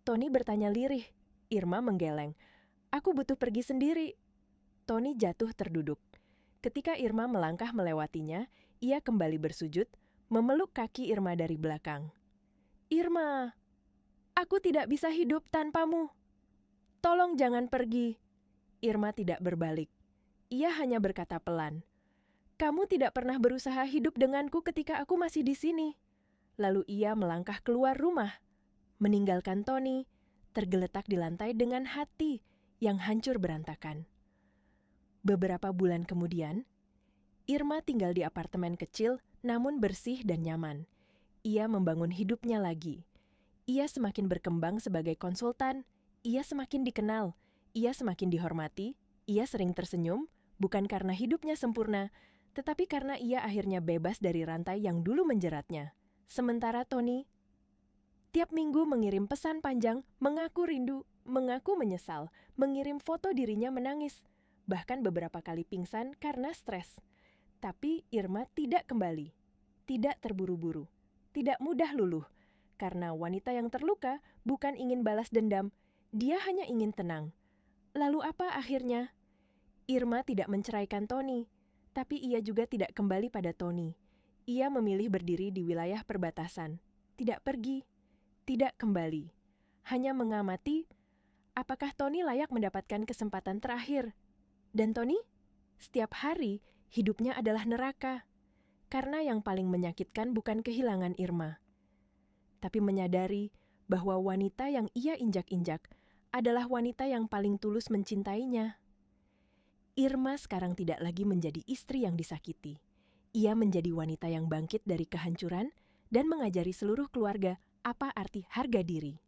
Tony bertanya lirih. Irma menggeleng. "Aku butuh pergi sendiri." Tony jatuh terduduk. Ketika Irma melangkah melewatinya, ia kembali bersujud, memeluk kaki Irma dari belakang. "Irma, aku tidak bisa hidup tanpamu. Tolong jangan pergi." Irma tidak berbalik. Ia hanya berkata pelan, "Kamu tidak pernah berusaha hidup denganku ketika aku masih di sini." Lalu ia melangkah keluar rumah, meninggalkan Tony, tergeletak di lantai dengan hati yang hancur berantakan. Beberapa bulan kemudian, Irma tinggal di apartemen kecil namun bersih dan nyaman. Ia membangun hidupnya lagi. Ia semakin berkembang sebagai konsultan, ia semakin dikenal, ia semakin dihormati, ia sering tersenyum, bukan karena hidupnya sempurna, tetapi karena ia akhirnya bebas dari rantai yang dulu menjeratnya. Sementara Tony tiap minggu mengirim pesan panjang, mengaku rindu, mengaku menyesal, mengirim foto dirinya menangis, bahkan beberapa kali pingsan karena stres. Tapi Irma tidak kembali, tidak terburu-buru, tidak mudah luluh, karena wanita yang terluka bukan ingin balas dendam, dia hanya ingin tenang. Lalu apa akhirnya? Irma tidak menceraikan Tony, tapi ia juga tidak kembali pada Tony. Ia memilih berdiri di wilayah perbatasan, tidak pergi, tidak kembali, hanya mengamati apakah Tony layak mendapatkan kesempatan terakhir. Dan Tony, setiap hari hidupnya adalah neraka, karena yang paling menyakitkan bukan kehilangan Irma, tapi menyadari bahwa wanita yang ia injak-injak adalah wanita yang paling tulus mencintainya. Irma sekarang tidak lagi menjadi istri yang disakiti. Ia menjadi wanita yang bangkit dari kehancuran dan mengajari seluruh keluarga apa arti harga diri.